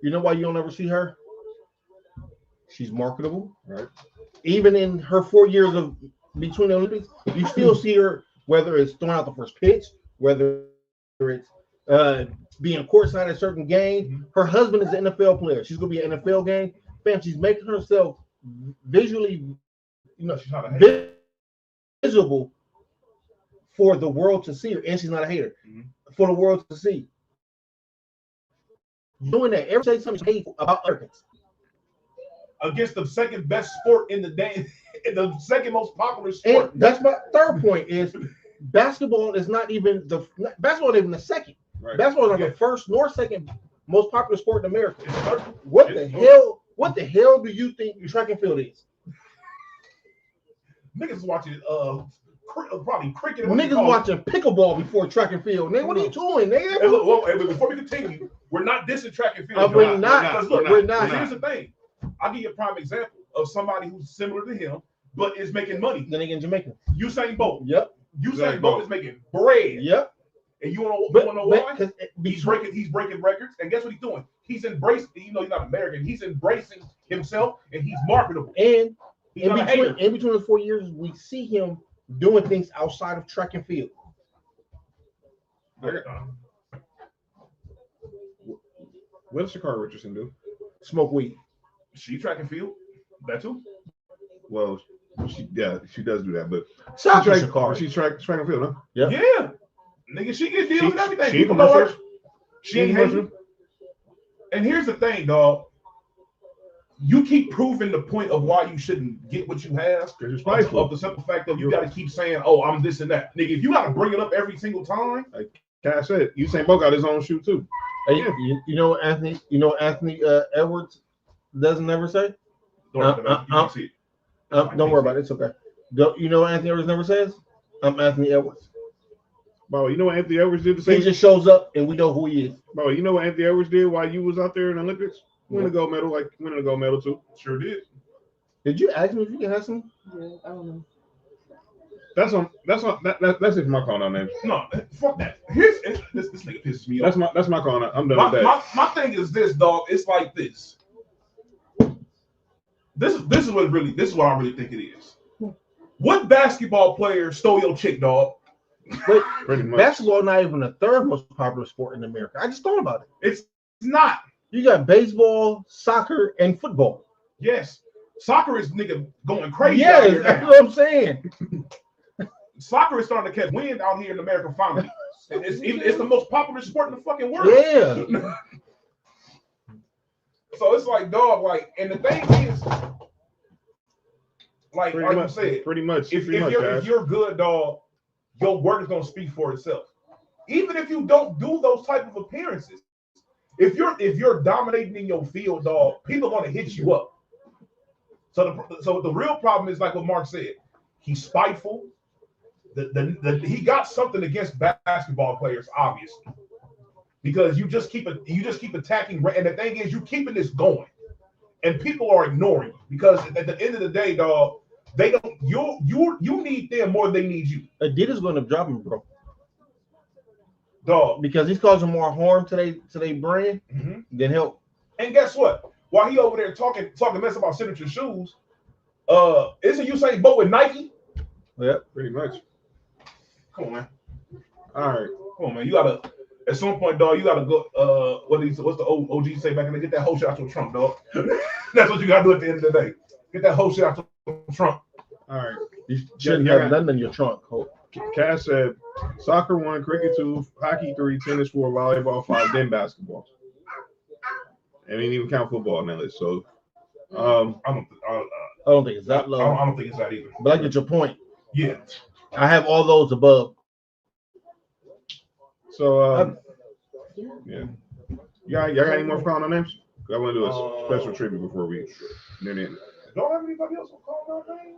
You know why you don't ever see her? She's marketable, right? Even in her 4 years of between the Olympics, you still see her, whether it's throwing out the first pitch, whether it's being courtside at a certain game. Mm-hmm. Her husband is an NFL player. She's gonna be an NFL game. Fam, she's making herself visually, she's not a hater. Visible for the world to see her, and she's not a hater. Mm-hmm. For the world to see. Doing that every day, something hateful about Americans. Against the second best sport in the day, the second most popular sport. And that's my third point is basketball is not even the second. Right. Basketball is not the first nor second most popular sport in America. What the hell do you think track and field is? Niggas watching probably cricket. Niggas watching pickleball before track and field. Nigga, what are you doing, nigga? Hey, look, before we continue, we're not dissing track and field. We're not. We're not. Here's the thing. I'll give you a prime example of somebody who's similar to him, but is making money. The nigga in Jamaica. Usain Bolt. Yep. Usain Bolt is making bread. Yep. And you want to know why? He's breaking records. And guess what he's doing? He's embracing, he's not American. He's embracing himself, and he's marketable. And he's in between the 4 years, we see him doing things outside of track and field. What does Shakara Richardson do? Smoke weed. She track and field. That too. Well, she does do that, but Shakara. She track and field, huh? Yep. Yeah. Nigga, she gets deals and everything. She People know her. commercials. She ain't hating. And here's the thing, dog. You keep proving the point of why you shouldn't get what you have. Because you're spiteful. Of the simple fact that you got to keep saying, "Oh, I'm this and that." Nigga, if you got to bring it up every single time, like Cash said, Usain Bolt got his own shoe too. Hey, you know what Anthony Edwards doesn't never say? Don't worry about it. It's okay. You know what Anthony Edwards never says? I'm Anthony Edwards. Bro, you know what Anthony Edwards did the same? He just shows up and we know who he is. Bro, you know what Anthony Edwards did while you was out there in the Olympics? Winning a gold medal too. Sure did. Did you ask me if you can have some? Yeah, I don't know. That's it for my call on that. No, fuck that. Here's this nigga pisses me off. That's my call on. I'm done with that. My thing is this, dog. It's like this. This is what I really think it is. What basketball player stole your chick, dog? But Pretty much. basketball not even the third most popular sport in America. I just thought about it. It's not. You got baseball, soccer, and football. Yes. Soccer is nigga going crazy. Yeah, that's what I'm saying. Soccer is starting to catch wind out here in America finally. It's the most popular sport in the fucking world. Yeah. So it's like, dog, and the thing is, like you said, pretty much. If you're good, dog, your work is gonna speak for itself. Even if you don't do those type of appearances, if you're dominating in your field, dog, people are gonna hit you up. So the real problem is like what Mark said. He's spiteful. He got something against basketball players, obviously. because you just keep attacking. And the thing is, you keeping this going, and people are ignoring you because at the end of the day, dog, they don't. You need them more than they need you. Adidas going to drop him, bro. Dog, because he's causing more harm to their brand than help. And guess what? While he over there talking mess about signature shoes, isn't Usain Bolt with Nike? Yeah, pretty much. Come on, man. All right, come on, man. You gotta at some point, dog. You gotta go. What's the old OG say back in the day? Get that whole shit out your trunk, dog. That's what you gotta do at the end of the day. Get that whole shit out your trunk. All right. You shouldn't have nothing in your trunk. Cash said, soccer 1, cricket 2, hockey 3, tennis 4, volleyball 5, then basketball. I didn't even count football in that list. So, I don't think it's that low. I don't think it's that either. But I get your point. Yeah. I have all those above. So, yeah. Y'all got any more final names? I want to do a special tribute before we near the end. Don't have anybody else call my name?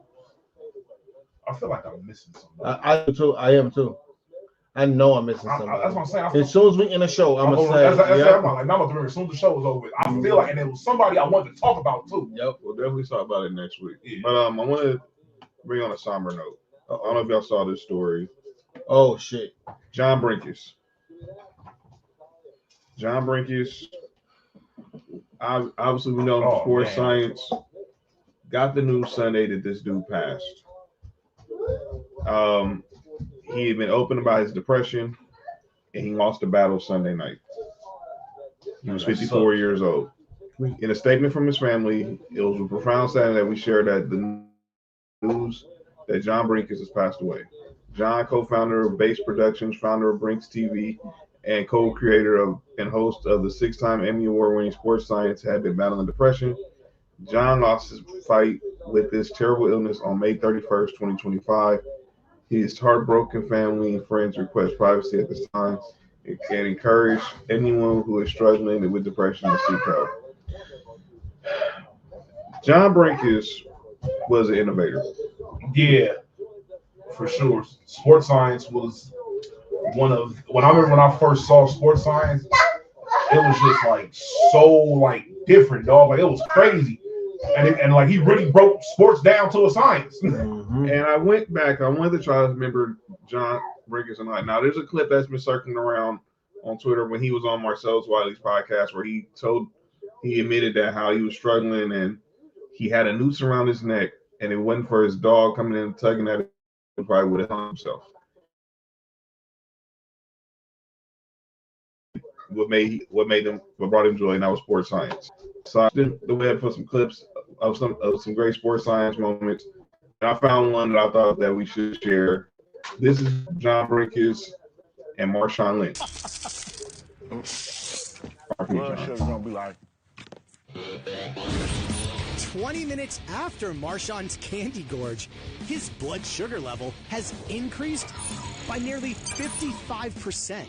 I feel like I'm missing something. I do too. I am too. I know I'm missing something. That's what I'm saying. As soon as we end the show, I'm gonna say. I'm like, now I'm remember as soon as the show was over. I feel like, and it was somebody I wanted to talk about too. Yep, we'll definitely talk about it next week. Yeah. But I want to bring on a somber note. I don't know if y'all saw this story. Oh shit! John Brinkus. Obviously, we know him from sports science. Got the news Sunday that this dude passed. He had been open about his depression, and he lost the battle Sunday night. He was 54 years old. In a statement from his family, it was a profound sadness that we shared that the news that John Brinkus has passed away. John, co-founder of Base Productions, founder of Brinks TV, and co-creator of and host of the 6-time Emmy Award-winning Sports Science, had been battling depression. John lost his fight with this terrible illness on May 31st, 2025. His heartbroken family and friends request privacy at this time and encourage anyone who is struggling with depression to seek help. John Brinkus was an innovator. Yeah, for sure. Sports science was one of when I first saw sports science, it was just like so like different, dog. Like it was crazy. And like he really broke sports down to a science. And I went back. I wanted to try to remember John Brinkus and I. Now there's a clip that's been circling around on Twitter when he was on Marcellus Wiley's podcast where he admitted that how he was struggling and he had a noose around his neck, and it wasn't for his dog coming in and tugging at it, he probably would have hung himself. What brought him joy, and that was sports science. So I did the web for some clips of some great sports science moments. And I found one that I thought that we should share. This is John Brinkus and Marshawn Lynch. Blood sugar's gonna be like 20 minutes after Marshawn's candy gorge, his blood sugar level has increased by nearly 55%.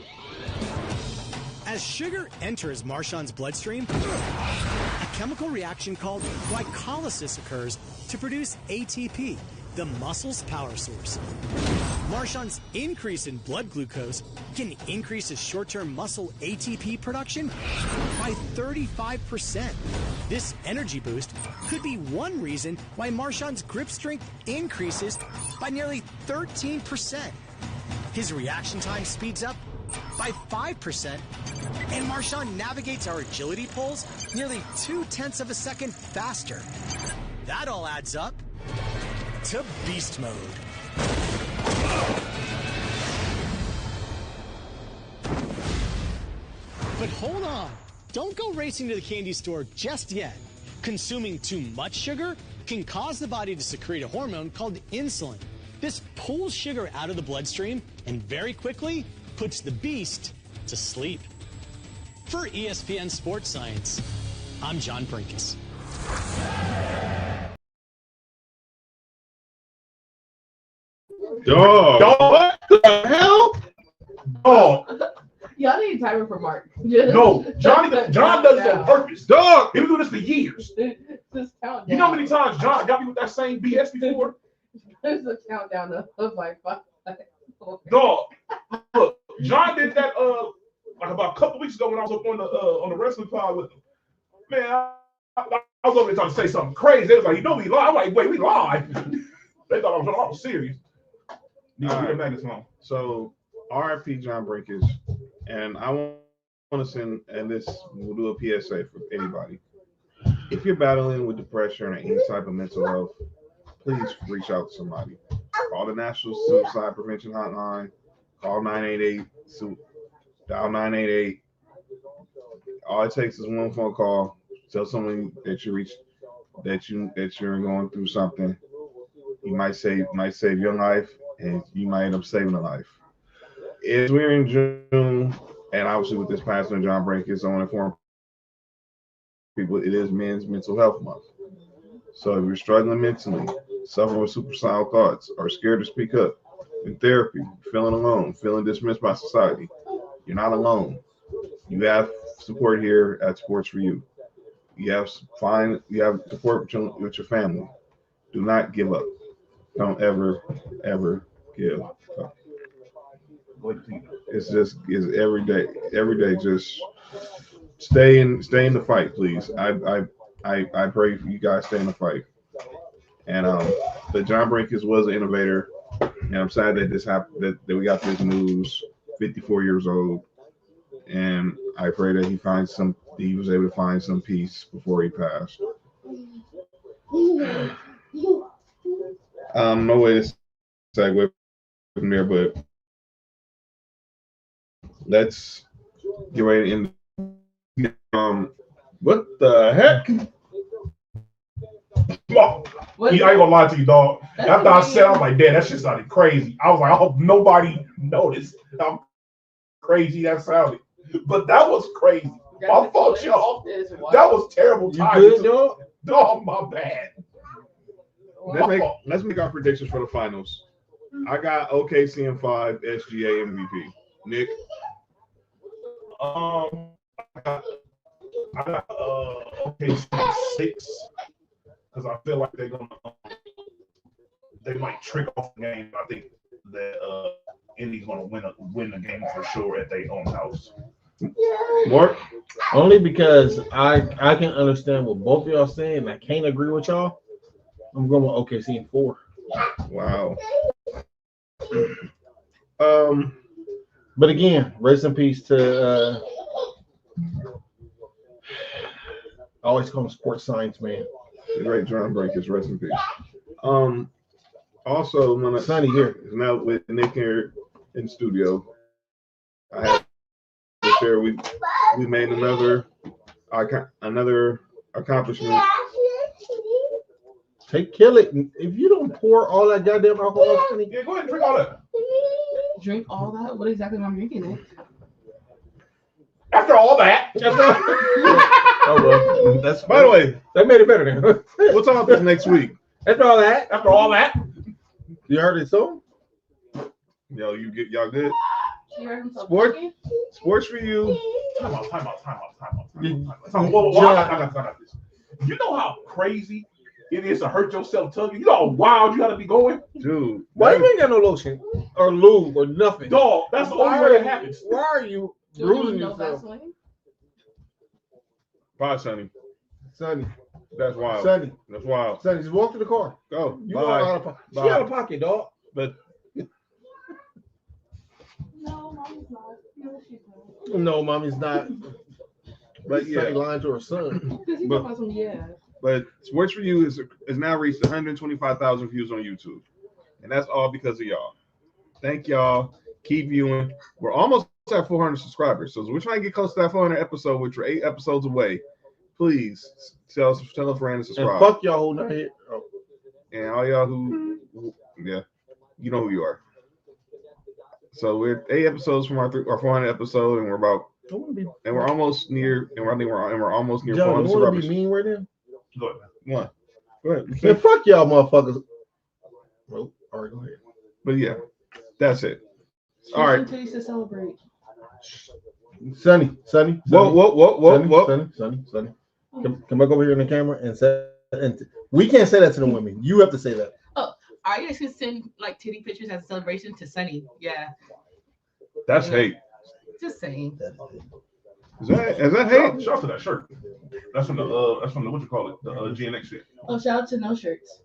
As sugar enters Marshawn's bloodstream, a chemical reaction called glycolysis occurs to produce ATP, the muscle's power source. Marshawn's increase in blood glucose can increase his short-term muscle ATP production by 35%. This energy boost could be one reason why Marshawn's grip strength increases by nearly 13%. His reaction time speeds up by 5%, and Marshawn navigates our agility poles nearly 0.2 of a second faster. That all adds up to beast mode. But hold on, don't go racing to the candy store just yet. Consuming too much sugar can cause the body to secrete a hormone called insulin. This pulls sugar out of the bloodstream and very quickly puts the beast to sleep. For ESPN Sports Science, I'm John Brinkus. Dog. What the hell? Dog. Y'all need a timer for Mark. No, John does it on purpose. Dog. He been doing this for years. Just count down. You know how many times John got me with that same BS before? There's a countdown of like 5, 4. Dog. Look, John did that like about a couple weeks ago when I was up on the wrestling pod with them. Man, I was over there trying to say something crazy. They was like, you know we live. I'm like, wait, we live. They thought I was serious. So RIP John Breakers, and I want to send, and this we'll do a PSA for anybody. If you're battling with depression or any type of mental health, please reach out to somebody. Call the National Suicide Prevention Hotline. Call 988. Dial 988. All it takes is one phone call. Tell someone that you're going through something. You might save your life, and you might end up saving a life. As we're in June, and obviously with this Pastor John Breakers, I want to inform people it is Men's Mental Health Month. So if you're struggling mentally, suffering with suicidal thoughts, or scared to speak up in therapy, feeling alone, feeling dismissed by society, you're not alone. You have support here at Sports4U. You have support with your family. Do not give up. Don't ever give up. It's every day. Just stay in the fight, please. I pray for you guys stay in the fight. And the John Breakers was an innovator, and I'm sad that this happened. That we got this news. 54 years old, and I pray that he was able to find some peace before he passed. No way to segue from there, but let's get ready to end. What the heck? I ain't gonna lie to you, dog. After I said, I was like, damn, that shit sounded crazy. I was like, I hope nobody noticed how crazy that sounded. But that was crazy. My fault, y'all. That was terrible timing. Dog, my bad. Let's make our predictions for the finals. I got OKC in 5, SGA MVP. Nick? I got OKC 6 because I feel like they might trick off the game. I think that Indy's gonna win the game for sure at their own house. Mark? Only because I can understand what both of y'all saying. I can't agree with y'all. I'm going with OKC in 4. Wow. But again, rest in peace to I always call him sports science man. The great John Breakers, rest in peace. Also, when Sonny here is now with Nick here in studio, I have to share we made another accomplishment. Kill it. If you don't pour all that goddamn alcohol, Sonny, yeah, go ahead and drink all that. Drink all that? What exactly am I drinking it? After all that. oh well. That's by the way, that made it better then. We'll talk about this next week. After all that. You heard it song? Yo, y'all good? Sports4U. Time out. You know how crazy it is to hurt yourself tugging? You know how wild you gotta be going? Dude. Why you ain't got no lotion or lube or nothing? Dog, that's the only way it happens. Why are you bruising yourself? Bye, Sonny. Sonny. That's wild. Sonny. That's wild. Sonny, just walk to the car. Go. You bye. Out of pocket. She out of pocket, dog. But No, mommy's not. No, she's not. No, mommy's not. But yeah, lying to her son. But Sports4U is now reached 125,000 views on YouTube, and that's all because of y'all. Thank y'all. Keep viewing. We're almost at 400 subscribers, so we're trying to get close to that 400 episode, which we're 8 episodes away. Please tell a friend and subscribe. And fuck y'all who not here. Oh. And all y'all who, yeah, you know who you are. So we're 8 episodes from our 400 episode, and we're almost near, and I think we're almost near 400 subscribers. Be mean right now? Go ahead. What? Go ahead. Man, fuck y'all, motherfuckers. Well, all right, go ahead. But yeah, that's it. All right. To celebrate. Sonny. Whoa. Sonny. Come back over here in the camera and say, and we can't say that to the women. You have to say that. Oh, are you guys gonna send like titty pictures as a celebration to Sonny? Yeah. That's hate. Just saying. Is that Shout hate? out to that shirt. That's from the what you call it, the GNX shit. Oh, shout out to No Shirts.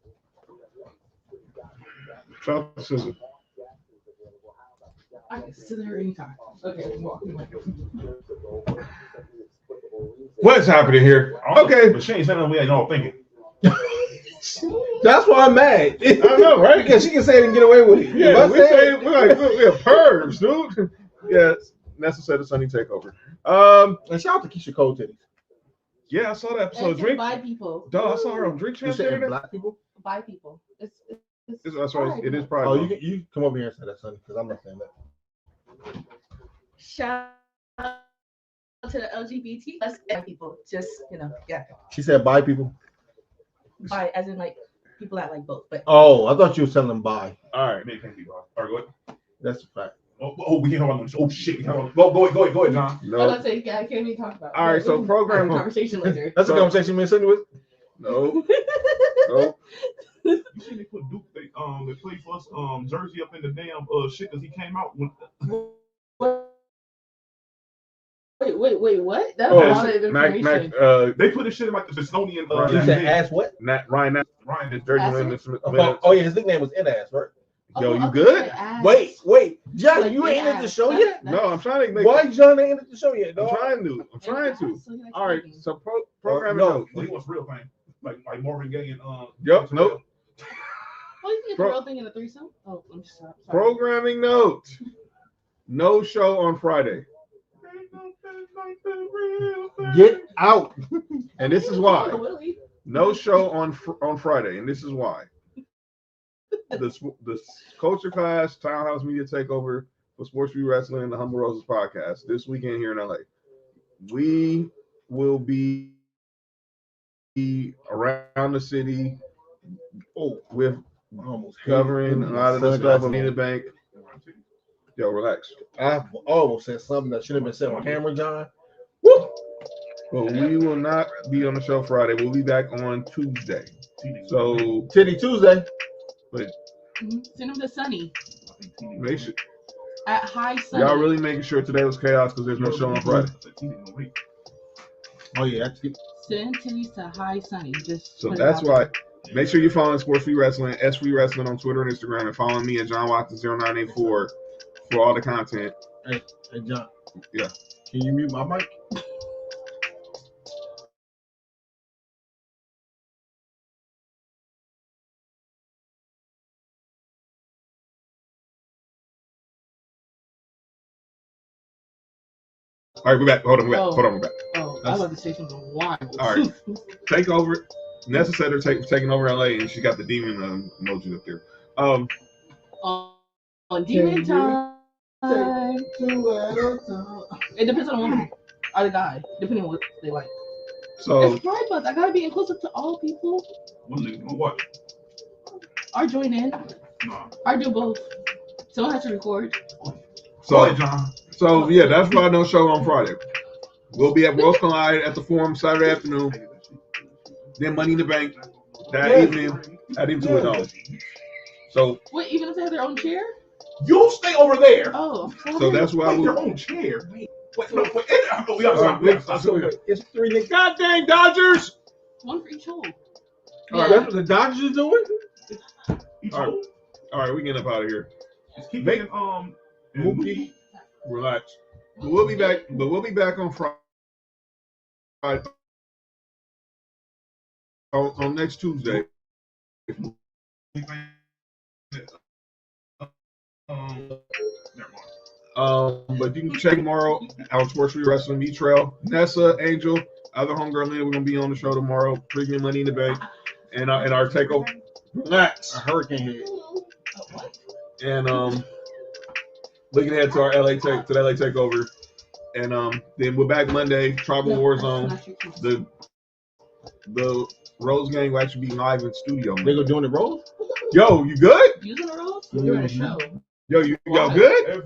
Shout out to Scissor. I can sit there anytime. Okay, walk away. What's happening here? Okay. But she ain't saying nothing we ain't all thinking. That's why I'm mad. I know, right? Because she can say it and get away with it. Yeah, If I we say say it- we're pervs, dude. Yeah, necessary Sunny takeover. And shout out to Keisha Cole titties. Yeah, I saw that episode. And to Drink. buy people. Dog, I saw her on Drink You Champs. said the other day. black people? Buy people. That's right. It is Oh, probably. you come over here and say that, Sonny, because I'm not saying that. Shout out to the LGBT plus people. Just, yeah. She said bye people. Buy, as in like people that like both. But Oh, I thought you were telling them bye. All right. Maybe can't be wrong. All right, go ahead. That's a fact. We can't talk about oh shit. We can't talk about, go ahead, John. I was No. about to say, yeah, I can't even talk about it. All right, so We'll program- have a conversation later. That's a conversation me and Sonny with. No. No. You see they put Duke they played for us jersey up in the damn shit because he came out with Wait, what? That's Oh, a lot of Mac, information. they put this shit in like the Smithsonian You said ass what? Ryan, Ryan his jersey Ass in it? the Oh, yeah, his nickname was N-Ass, right? Yo, Oh, you okay, good? ass. Wait. John, Like you ain't ended the ass. show That's- yet? No, I'm trying to make. Why John ain't ended the show yet, I'm dog? trying to. I'm trying to. So he likes All right. smoking. So programming. No. notes. Well, he wants real thing. Like Marvin Gaye and Yep. Nope. Oh, you can get the Pro- real thing in a threesome? Oh, I'm just sorry. Programming note. No show on Friday. Get out. And this is why. Oh, Willie. No show on Friday, and this is why. The culture class townhouse media takeover for Sports4U Wrestling and the Humble Roses podcast this weekend here in LA. We will be around the city with covering a lot of the stuff in the bank. Yo, relax. I almost said something that should have been said on camera, John. But we will not be on the show Friday. We'll be back on Tuesday. So Titty Tuesday. Send him to Sunny make sure at High Sunny. y'all really making sure today was chaos because there's no show on Friday. Oh, yeah. Send titties to High Sunny. Just So put it that's out there. why. Make sure you're following Sports4U Wrestling, S4U Wrestling on Twitter and Instagram, and following me at John Watson 0984 for all the content. Hey, John. Yeah. Can you mute my mic? All right, we're back. Hold on, we're back. Oh. Hold on, we're back. Oh, I was about to say something wild. All right. Take over. Nessa said her taking over LA, and she got the demon emoji up there. On demon time. It depends on the woman or the guy, depending on what they like. So It's Pride Month. I gotta be inclusive to all people. What? Or join in. Nah. Or do both. Someone has to record. Go ahead, John. So yeah, that's why no show on Friday. We'll be at Worlds Collide at the Forum Saturday afternoon. Then Money in the Bank that evening at $2. So Wait, even if they have their own chair? You'll stay over there. Oh, I'm sorry. so that's why Like we. your own chair. Wait, no, we gotta It's three niggas. God dang Dodgers! one for each hole. All right, That's what the Dodgers are doing? All right, we getting up out of here. Just keep Make- making Mookie, relax. But we'll be back. But we'll be back on Friday. On next Tuesday. But you can check tomorrow out Sports4U Wrestling Meet Trail. Nessa, Angel, other homegirl Lena, we're gonna be on the show tomorrow. Premium Money in the Bank, and our takeover. Relax. A hurricane hit. And looking ahead to our LA takeover. And then we're back Monday, Tribal Warzone. The Rose Gang will actually be live in studio. They go doing the roll? Yo, you good? Using the rolls? You're in a show. Yo, y'all good?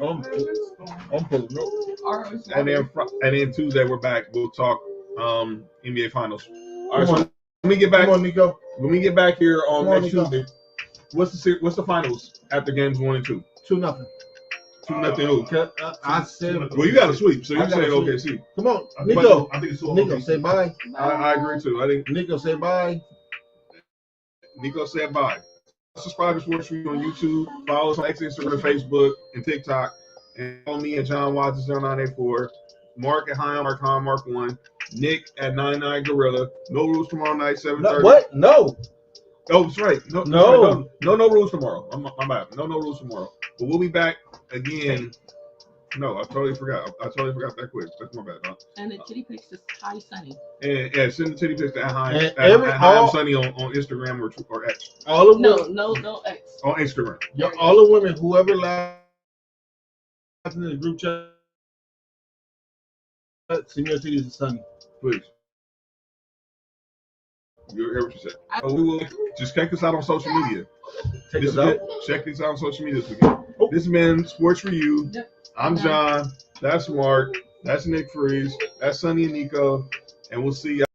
I'm pulling up. And then Tuesday we're back. We'll talk NBA Finals. All right, so when we get back, Come on, Nico. when we get back here on Come on, next Nico. Tuesday, what's the finals after games 1 and 2? 2-0. 2-0 who? I said. Well, you got to sweep, so you I said gotta OKC. Come on, I think Nico. I think it's 2 Nico, OKC. say bye. I agree too. I think Nico, say bye. Nico said bye. Subscribe to Sports4U on YouTube. Follow us on X, Instagram, Facebook, and TikTok. And follow me at John Watts 0984. Mark at Mark 1. Nick at 99 Gorilla. No rules tomorrow night, 7:30. No, what? No. Oh, that's right. No. No rules tomorrow. My bad. No rules tomorrow. But we'll be back again. No, I totally forgot. I totally forgot that quick. That's my bad, huh? And the titty pics is High Sunny. And yeah, send the titty pics to And at Sunny on Instagram or X. All of No X. On Instagram. all the women, whoever last in the group chat, send your titties to Sunny. Please. You hear what you said? We will just check us out on social media. Check us out. Check this out on social media this weekend. This has been Sports4U. I'm John. That's Mark. That's Nick Freeze. That's Sonny and Nico. And we'll see y'all.